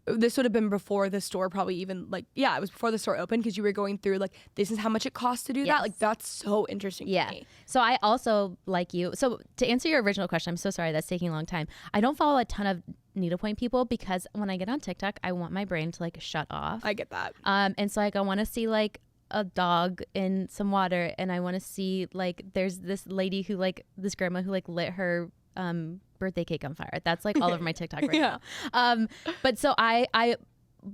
this would have been before the store, probably even like it was before the store opened, because you were going through like, this is how much it costs to do that. Like that's so interesting to me. So I also like you. So to answer your original question, I'm so sorry that's taking a long time. I don't follow a ton of needlepoint people because when I get on TikTok, I want my brain to like shut off. I get that. And so like I want to see like a dog in some water, and I want to see like there's this lady who like this grandma who like lit her birthday cake on fire. That's like all over my TikTok right now. But so I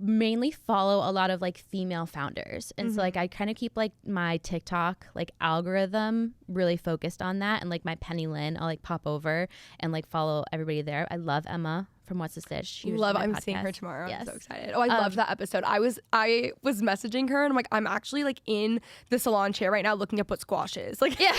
mainly follow a lot of like female founders, and so like I kind of keep like my TikTok like algorithm really focused on that, and like my Penny Lynn, I'll like pop over and like follow everybody there. I love Emma from What's the Stitch. She was Love on it. my I'm seeing podcast. her tomorrow. Yes. I'm so excited. Oh, I loved that episode. I was messaging her and I'm like, I'm actually like in the salon chair right now looking up what squash is. Like, Yeah,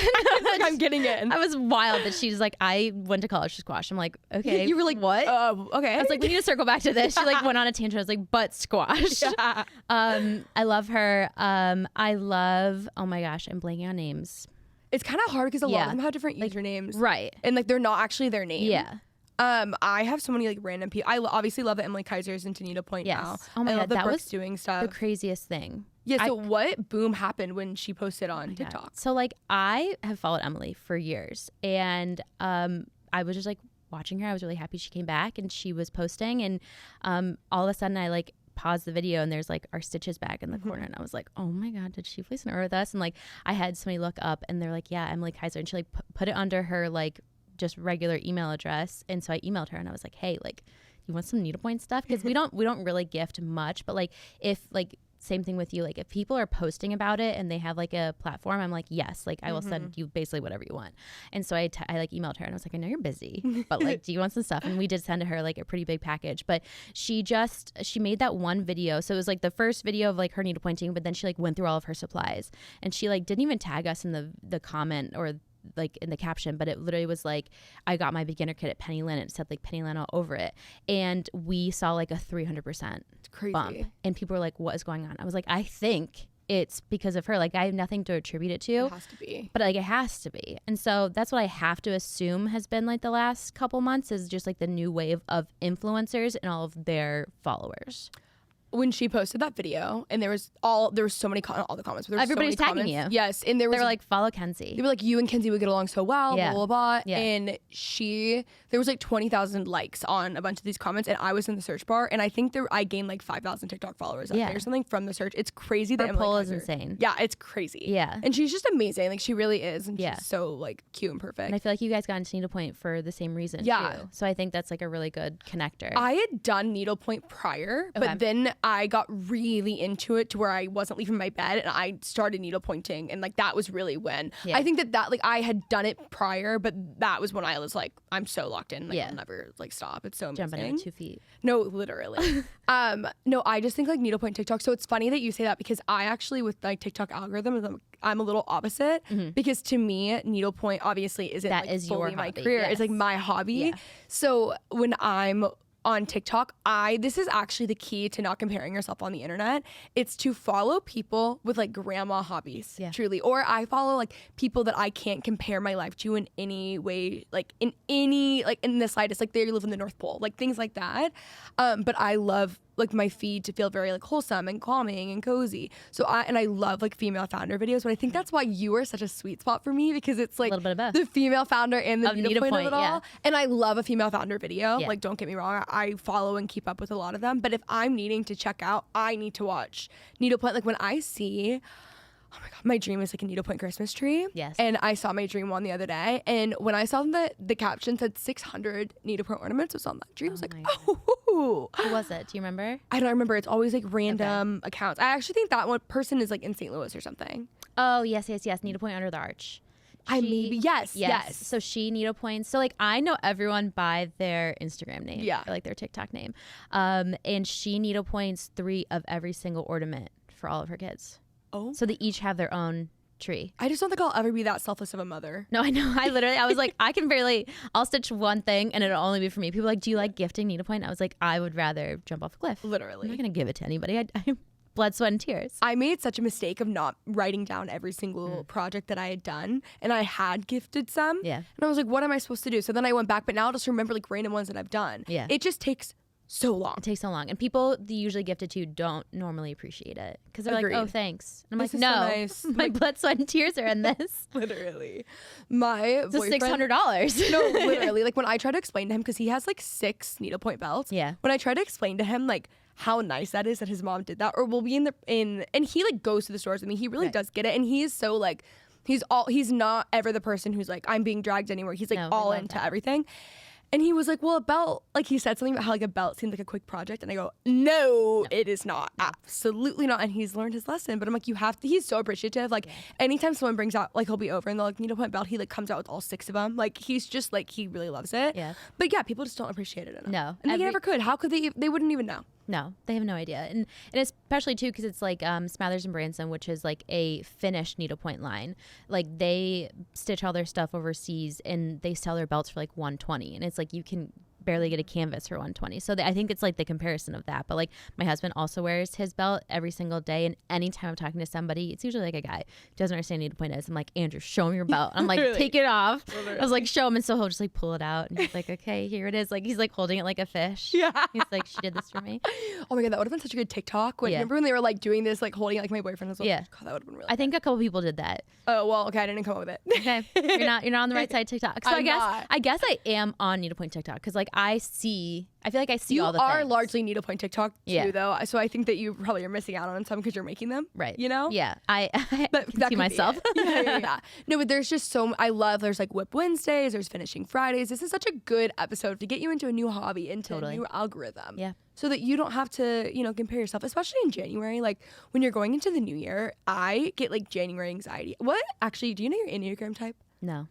like I'm getting in. I was wild that she's like, I went to college for squash. I'm like, okay. You were like, what? Okay. I was like, we need to circle back to this. She like went on a tangent. I was like, but squash. Yeah. I love her. I love, oh my gosh, I'm blanking on names. It's kind of hard because a lot of them have different usernames. Right. And like they're not actually their name. Yeah. I have so many like random people. I obviously love that Emilie Kiser's into Needlepoint now. Oh my I God, love that that Brooke's was doing stuff. The craziest thing. Yeah, so what boom happened when she posted on God. TikTok? So like I have followed Emilie for years, and I was just like watching her. I was really happy she came back and she was posting, and all of a sudden I like paused the video and there's like our stitches bag in the corner, and I was like, oh my God, did she place an order with us? And like I had somebody look up and they're like, yeah, Emilie Kiser, and she like put it under her like just regular email address. And so I emailed her and I was like, hey, like, you want some needlepoint stuff? Because we don't really gift much, but like if like same thing with you, like if people are posting about it and they have like a platform, I'm like, yes, like I will send you basically whatever you want. And so I like emailed her and I was like, I know you're busy, but like, do you want some stuff? And we did send to her like a pretty big package, but she made that one video. So it was like the first video of like her needlepointing, but then she like went through all of her supplies, and she like didn't even tag us in the comment or like in the caption, but it literally was like, I got my beginner kit at Penny Linn. It said like Penny Linn all over it, and we saw like a 300% bump, and people were like, what is going on? I was like, I think it's because of her. Like I have nothing to attribute it to. It has to be. But like it has to be. And so that's what I have to assume has been like the last couple months, is just like the new wave of influencers and all of their followers. When she posted that video, and there was so many all the comments. But there was Everybody's so many tagging comments. you. Yes, and they were like, follow Kenzie. They were like, you and Kenzie would get along so well, Yeah. blah blah blah. Yeah. And there was like 20,000 likes on a bunch of these comments, and I was in the search bar, and I think I gained like 5,000 TikTok followers that day or something from the search. It's crazy. Her that poll is Kiser, insane. Yeah, it's crazy. Yeah. And she's just amazing. Like she really is, and she's so like cute and perfect. And I feel like you guys got into Needlepoint for the same reason too. So I think that's like a really good connector. I had done needlepoint prior, but then I got really into it to where I wasn't leaving my bed, and I started needlepointing, and like that was really when I think that like I had done it prior, but that was when I was like, I'm so locked in, like I'll never like stop. It's so amazing. Jumping in 2 feet. No, literally. No, I just think like needlepoint TikTok. So it's funny that you say that, because I actually with like TikTok algorithm, I'm a little opposite, because to me needlepoint obviously isn't that like is fully your my hobby. career. Yes. It's like my hobby. Yeah. So when I'm on TikTok, this is actually the key to not comparing yourself on the internet. It's to follow people with like grandma hobbies, truly. Or I follow like people that I can't compare my life to in any way, like in the slightest, like they live in the North Pole, like things like that. But I love like my feed to feel very like wholesome and calming and cozy. So I love like female founder videos, but I think that's why you are such a sweet spot for me, because it's like a little bit of both. The female founder and the needlepoint of it all. Yeah. And I love a female founder video. Yeah. Like, don't get me wrong, I follow and keep up with a lot of them. But if I'm needing to check out, I need to watch needlepoint. Like when I see, oh my God, my dream is like a needlepoint Christmas tree. Yes. And I saw my dream one the other day. And when I saw that the caption said 600 needlepoint ornaments was on that dream, I was like, oh. Who was it? Do you remember? I don't remember. It's always like random accounts. I actually think that one person is like in St. Louis or something. Oh, yes. Needlepoint Under the Arch. Yes. So she needlepoints. So like I know everyone by their Instagram name, or like their TikTok name, and she needlepoints 3 of every single ornament for all of her kids. Oh, so they each have their own tree. I just don't think I'll ever be that selfless of a mother. No, I know. I was like, I'll stitch one thing and it'll only be for me. People are like, do you like gifting needlepoint? I was like, I would rather jump off a cliff. Literally. I'm not gonna give it to anybody. I blood, sweat, and tears. I made such a mistake of not writing down every single project that I had done, and I had gifted some. Yeah. And I was like, what am I supposed to do? So then I went back, but now I'll just remember like random ones that I've done. Yeah. It just takes so long. It takes so long. And people they usually gift it to don't normally appreciate it because they're Agreed. like, oh, thanks. And I'm This like, is so no, nice. my blood, sweat, and tears are in this. Literally. My So boyfriend, $600. No, literally. Like when I try to explain to him, because he has like 6 needlepoint belts. Yeah. When I try to explain to him like how nice that is that his mom did that, or we'll be and he like goes to the stores with me. He really does get it, and he is so like he's not ever the person who's like I'm being dragged anywhere. He's like all into everything. And he was like, well, a belt, like he said something about how like a belt seemed like a quick project. And I go, no, it is not. No. Absolutely not. And he's learned his lesson. But I'm like, you have to, he's so appreciative. Like anytime someone brings out, like he'll be over and they'll like needlepoint belt, he like comes out with all 6 of them. Like he's just like, he really loves it. Yeah. But yeah, people just don't appreciate it enough. No. And they never could. How could they wouldn't even know. No, they have no idea. And especially too, because it's like Smathers and Branson, which is like a Finnish needlepoint line. Like they stitch all their stuff overseas and they sell their belts for like $120. And it's like you can barely get a canvas for $120. So I think it's like the comparison of that. But like my husband also wears his belt every single day. And anytime I'm talking to somebody, it's usually like a guy who doesn't understand what needlepoint is. I'm like, Andrew, show him your belt. I'm like, take it off. I was like, show him. And so he'll just like pull it out. And he's like, okay, here it is. Like he's like holding it like a fish. Yeah. He's like, she did this for me. Oh my God, that would have been such a good TikTok. Remember when they were like doing this, like holding it like my boyfriend was like, yeah. God, that would have been really I think a couple people did that. Oh, well, okay, I didn't come up with it. Okay. You're not on the right side of TikTok. So I guess I am on needlepoint TikTok because like I feel like I see all the things. You are largely needlepoint TikTok too, though. So I think that you probably are missing out on some because you're making them. Right. You know? Yeah. I see myself. Yeah. No, but there's just there's like Whip Wednesdays, there's Finishing Fridays. This is such a good episode to get you into a new hobby, into a new algorithm. Yeah. So that you don't have to, compare yourself, especially in January. Like when you're going into the new year, I get like January anxiety. What? Actually, do you know your Enneagram type? No.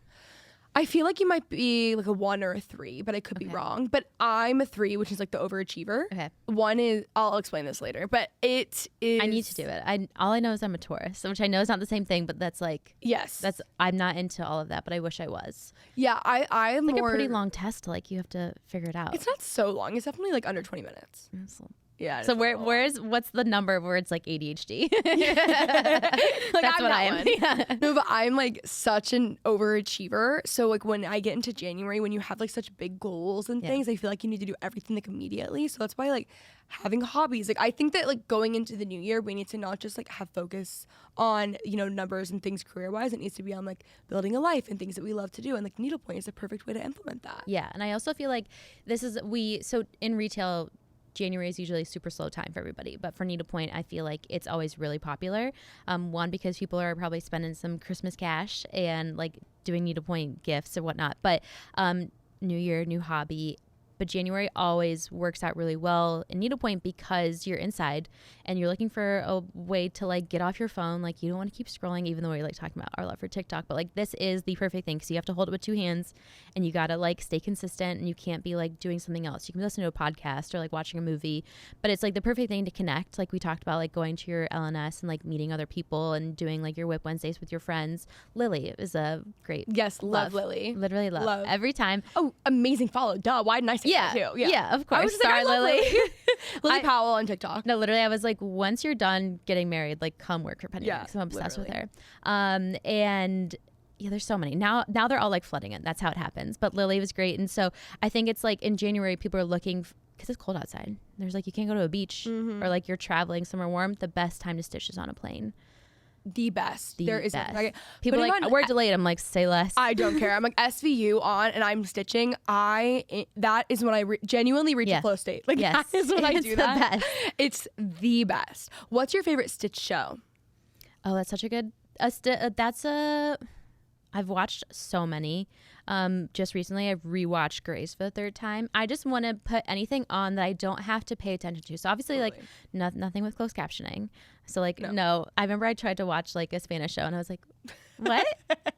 I feel like you might be like a 1 or a 3, but I could be wrong. But I'm a 3, which is like the overachiever. Okay. 1 is, I'll explain this later, but it is. I need to do it. All I know is I'm a Taurus, which I know is not the same thing, but that's like. Yes. I'm not into all of that, but I wish I was. Yeah, I'm it's like more. a pretty long test. Like you have to figure it out. It's not so long. It's definitely like under 20 minutes. Yeah. So what's the number where it's like ADHD? Like That's what I am. Yeah. No, but I'm like such an overachiever. So like when I get into January, when you have like such big goals and things, I feel like you need to do everything like immediately. So that's why like having hobbies, like I think that like going into the new year, we need to not just like have focus on, numbers and things career wise. It needs to be on like building a life and things that we love to do. And like needlepoint is a perfect way to implement that. Yeah. And I also feel like so in retail, January is usually a super slow time for everybody, but for needlepoint, I feel like it's always really popular. One, because people are probably spending some Christmas cash and like doing needlepoint gifts and whatnot. But new year, new hobby. But January always works out really well in needlepoint because you're inside and you're looking for a way to like get off your phone. Like you don't want to keep scrolling, even though we're like talking about our love for TikTok. But like this is the perfect thing because you have to hold it with 2 hands and you got to like stay consistent and you can't be like doing something else. You can listen to a podcast or like watching a movie, but it's like the perfect thing to connect. Like we talked about like going to your LNS and like meeting other people and doing like your Whip Wednesdays with your friends. Lily is a great. Yes, love Lily. Literally love. Every time. Oh, amazing follow. Duh. Why didn't I say that too? Yeah, of course. I was Sorry, like, Lily. Lily Powell on TikTok. No, literally, I was like, once you're done getting married, like, come work for Penny. Yeah, I'm obsessed with her. And yeah, there's so many. Now they're all like flooding it. That's how it happens. But Lily was great. And so I think it's like in January, people are looking, because it's cold outside. There's like, you can't go to a beach or like you're traveling somewhere warm. The best time to stitch is on a plane. The best. There is best. People are like, we're delayed. I'm like, say less. I don't care. I'm like SVU on and I'm stitching. That is when I genuinely reach a flow state. Like that is when I do that. Best. It's the best. What's your favorite stitch show? Oh, that's such a good. I've watched so many. Just recently, I've rewatched Grace for the 3rd time. I just want to put anything on that I don't have to pay attention to. So obviously, like nothing with closed captioning. So like no. I remember I tried to watch like a Spanish show and I was like, what?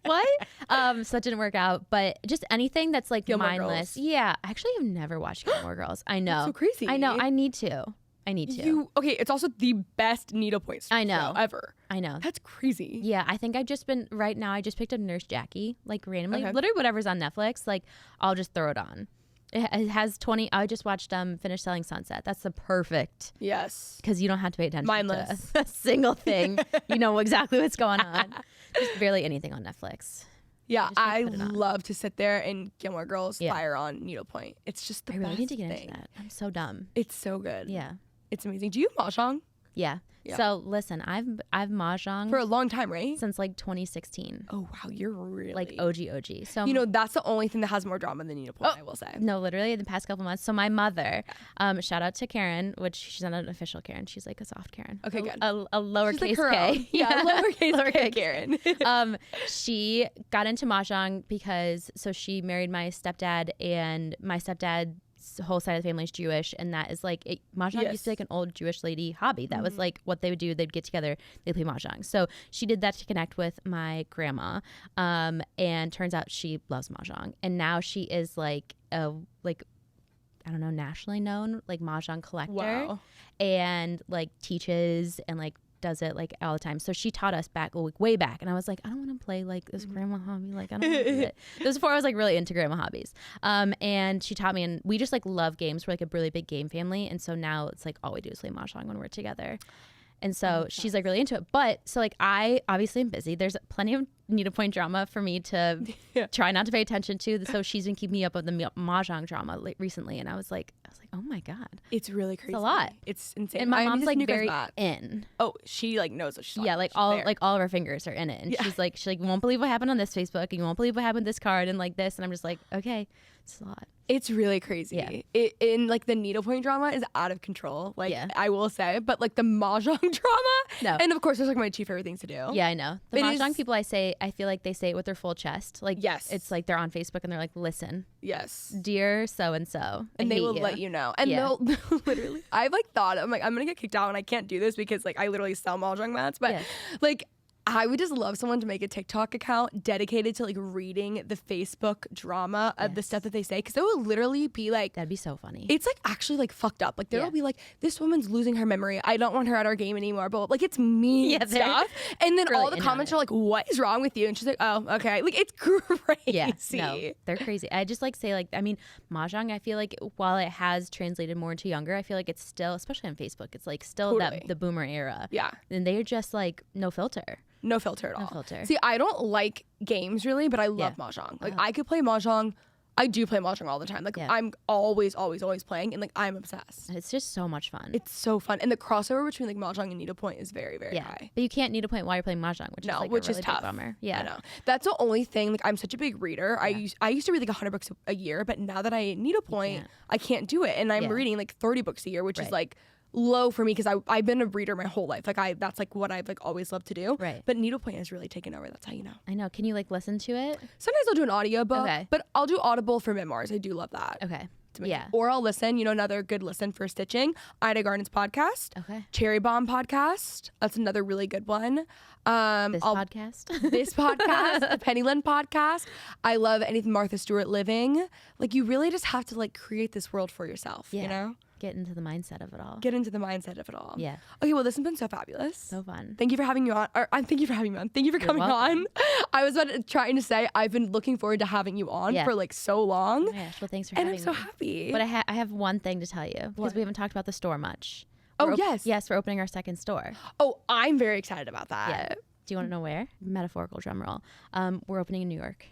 What? So that didn't work out. But just anything that's like Gilmore mindless. Girls. Yeah, actually, I've never watched Gilmore Girls. I know. That's so crazy. I know. I need to. Okay, it's also the best needlepoint show ever. I know. That's crazy. Yeah, I think I just picked up Nurse Jackie, like randomly. Literally whatever's on Netflix, like I'll just throw it on. It has 20, I just watched Finish Selling Sunset. That's the perfect. Yes. Because you don't have to pay attention Mindless. to a single thing. You know exactly what's going on. Just barely anything on Netflix. Yeah, I love to sit there and Gilmore Girls fire on needlepoint. It's just the best I really need to get thing. into that. I'm so dumb. It's so good. Yeah. It's amazing. Do you mahjong? Yeah. Yeah. So listen, I've mahjong For a long time, right? since like 2016. Oh wow, you're really Like OG. So You know, that's the only thing that has more drama than Needlepoint, I will say. no, literally in the past couple months. So my mother, shout out to Karen, which she's not an official Karen. She's like a soft Karen. Okay, good. A lowercase She's like her K. own. Yeah, lowercase Karen. She got into mahjong because she married my stepdad, and my stepdad's whole side of the family is Jewish, and that is like mahjong used to be like an old Jewish lady hobby. That was like what they would do. They'd get together, they'd play mahjong. So she did that to connect with my grandma, and turns out she loves mahjong, and now she is like a I don't know, nationally known like mahjong collector. Wow. And like teaches and like does it like all the time. So she taught us back like way back, and I was like, I don't want to play like this grandma hobby. Like I don't want to do it. This was before I was like really into grandma hobbies. And she taught me, and we just like love games. We're like a really big game family, and so now it's like all we do is play mahjong when we're together. And so she's like really into it. But so like I obviously am busy. There's plenty of needlepoint drama for me to try not to pay attention to. So she's been keeping me up with the mahjong drama recently, and I was like, oh my God, it's really crazy. It's a lot. It's insane. And my mom's like very in. Oh, she like knows what she's talking Yeah, like all of her fingers are in it, and she's like, you won't believe what happened on this Facebook, and you won't believe what happened with this card, and like this, and I'm just like, okay, it's a lot. It's really crazy. Yeah. In like the needlepoint drama is out of control. Like I will say, but like the mahjong drama, no. And of course, there's like my two favorite things to do. Yeah, I know. The mahjong people, I feel like they say it with their full chest. Like yes, it's like they're on Facebook and they're like, listen, yes, dear so and so, and they will let you know. And they'll literally, I've like thought, I'm like, I'm gonna get kicked out, and I can't do this because like I literally sell mahjong mats, but like. I would just love someone to make a TikTok account dedicated to like reading the Facebook drama of the stuff that they say, because it will literally be like, that'd be so funny. It's like actually like fucked up. Like there will be like, this woman's losing her memory. I don't want her at our game anymore. But like it's mean stuff. And then all the comments are like, what is wrong with you? And she's like, oh, okay. Like it's crazy. Yeah, no, they're crazy. I just like say like, I mean, mahjong, I feel like while it has translated more into younger, I feel like it's still, especially on Facebook, it's like still that the boomer era. Yeah. And they're just like no filter. No filter at all. No filter. See, I don't like games really, but I love mahjong. Like I could play mahjong. I do play mahjong all the time. Like I'm always playing, and like I'm obsessed. It's just so much fun. It's so fun, and the crossover between like mahjong and needlepoint is very, very high. But you can't needlepoint while you're playing mahjong, which is like a really tough. Big bummer. Yeah, I know. That's the only thing. Like I'm such a big reader. Yeah. I used to read like 100 books a year, but now that I needlepoint, I can't do it, and I'm reading like 30 books a year, which is like low for me because I've been a reader my whole life. Like that's like what I've like always loved to do. Right. But needlepoint has really taken over. That's how you know. I know. Can you like listen to it? Sometimes I'll do an audiobook, but I'll do Audible for memoirs. I do love that. Okay. Yeah. Or I'll listen, another good listen for stitching, Ida Garden's podcast. Okay. Cherry Bomb podcast. That's another really good one. This podcast, the Penny Linn podcast. I love anything Martha Stewart living. Like you really just have to like create this world for yourself, you know? Get into the mindset of it all. Yeah. Okay, well, this has been so fabulous. So fun. Thank you for having me on. Thank you for having me on. Thank you for coming on. I was trying to say I've been looking forward to having you on for like so long. Oh my gosh, well, thanks for having me. And I'm so happy. But I have one thing to tell you because we haven't talked about the store much. Yes, we're opening our second store. Oh, I'm very excited about that. Yeah. Do you want to know where? Metaphorical drum roll. We're opening in New York.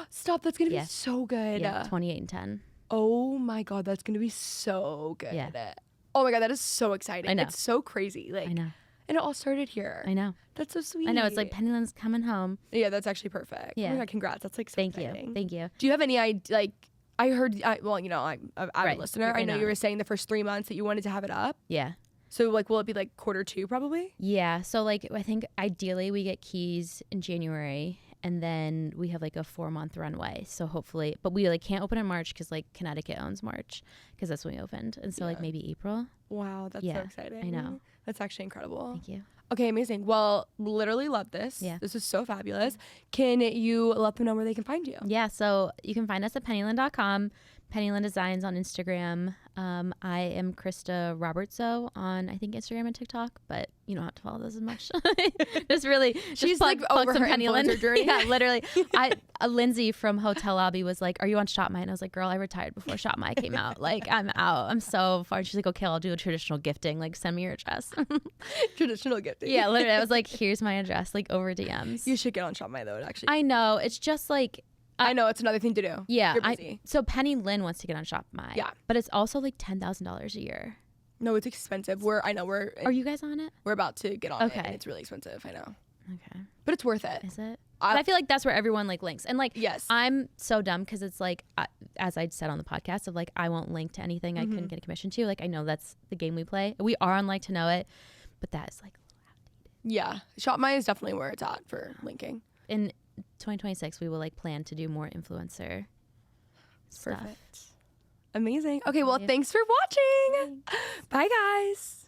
Stop! That's gonna be so good. Yeah, 28 and 10. Oh my God, that's gonna be so good. Yeah. Oh my God, that is so exciting. I know. It's so crazy. Like, I know. And it all started here. I know. That's so sweet. I know. It's like Penny Linn's coming home. Yeah, that's actually perfect. Yeah. Oh my God, congrats. That's like so exciting. Thank you. Do you have any idea? Like, I heard. I'm an avid listener. I know you were saying the first 3 months that you wanted to have it up. Yeah. So like, will it be like Q2 probably? Yeah. So like, I think ideally we get keys in January. And then we have like a 4-month runway. So hopefully, but we like can't open in March because like Connecticut owns March because that's when we opened. And so like maybe April. Wow, that's so exciting. I know. That's actually incredible. Thank you. Okay, amazing. Well, literally love this. Yeah. This is so fabulous. Can you let them know where they can find you? Yeah, so you can find us at pennylinn.com, Penny Linn Designs on Instagram. I am Krista Roberts on I think Instagram and TikTok, but you don't have to follow those as much. She's like over her Penny Linn journey. Yeah, literally. Lindsay from Hotel Lobby was like, "Are you on Shop My?" And I was like, "Girl, I retired before Shop My came out. Like, I'm out. I'm so far." And she's like, "Okay, I'll do a traditional gifting. Like, send me your address." Traditional gifting. Yeah, literally. I was like, "Here's my address." Like over DMs. You should get on Shop My though. Actually, I know. It's just like. I know it's another thing to do. Yeah. You're busy. So Penny Linn wants to get on Shop My. Yeah. But it's also like $10,000 a year. No, it's expensive. Are you guys on it? We're about to get on it. Okay. And it's really expensive. I know. Okay. But it's worth it. Is it? I feel like that's where everyone like links. And like, yes. I'm so dumb because it's like, as I said on the podcast, of like, I won't link to anything I couldn't get a commission to. Like, I know that's the game we play. We are on Like to Know It, but that is like a little outdated. Yeah. Shop My is definitely where it's at for linking. In 2026, we will like plan to do more influencer stuff. Perfect. Amazing. Okay, well, thanks for watching. Bye, guys.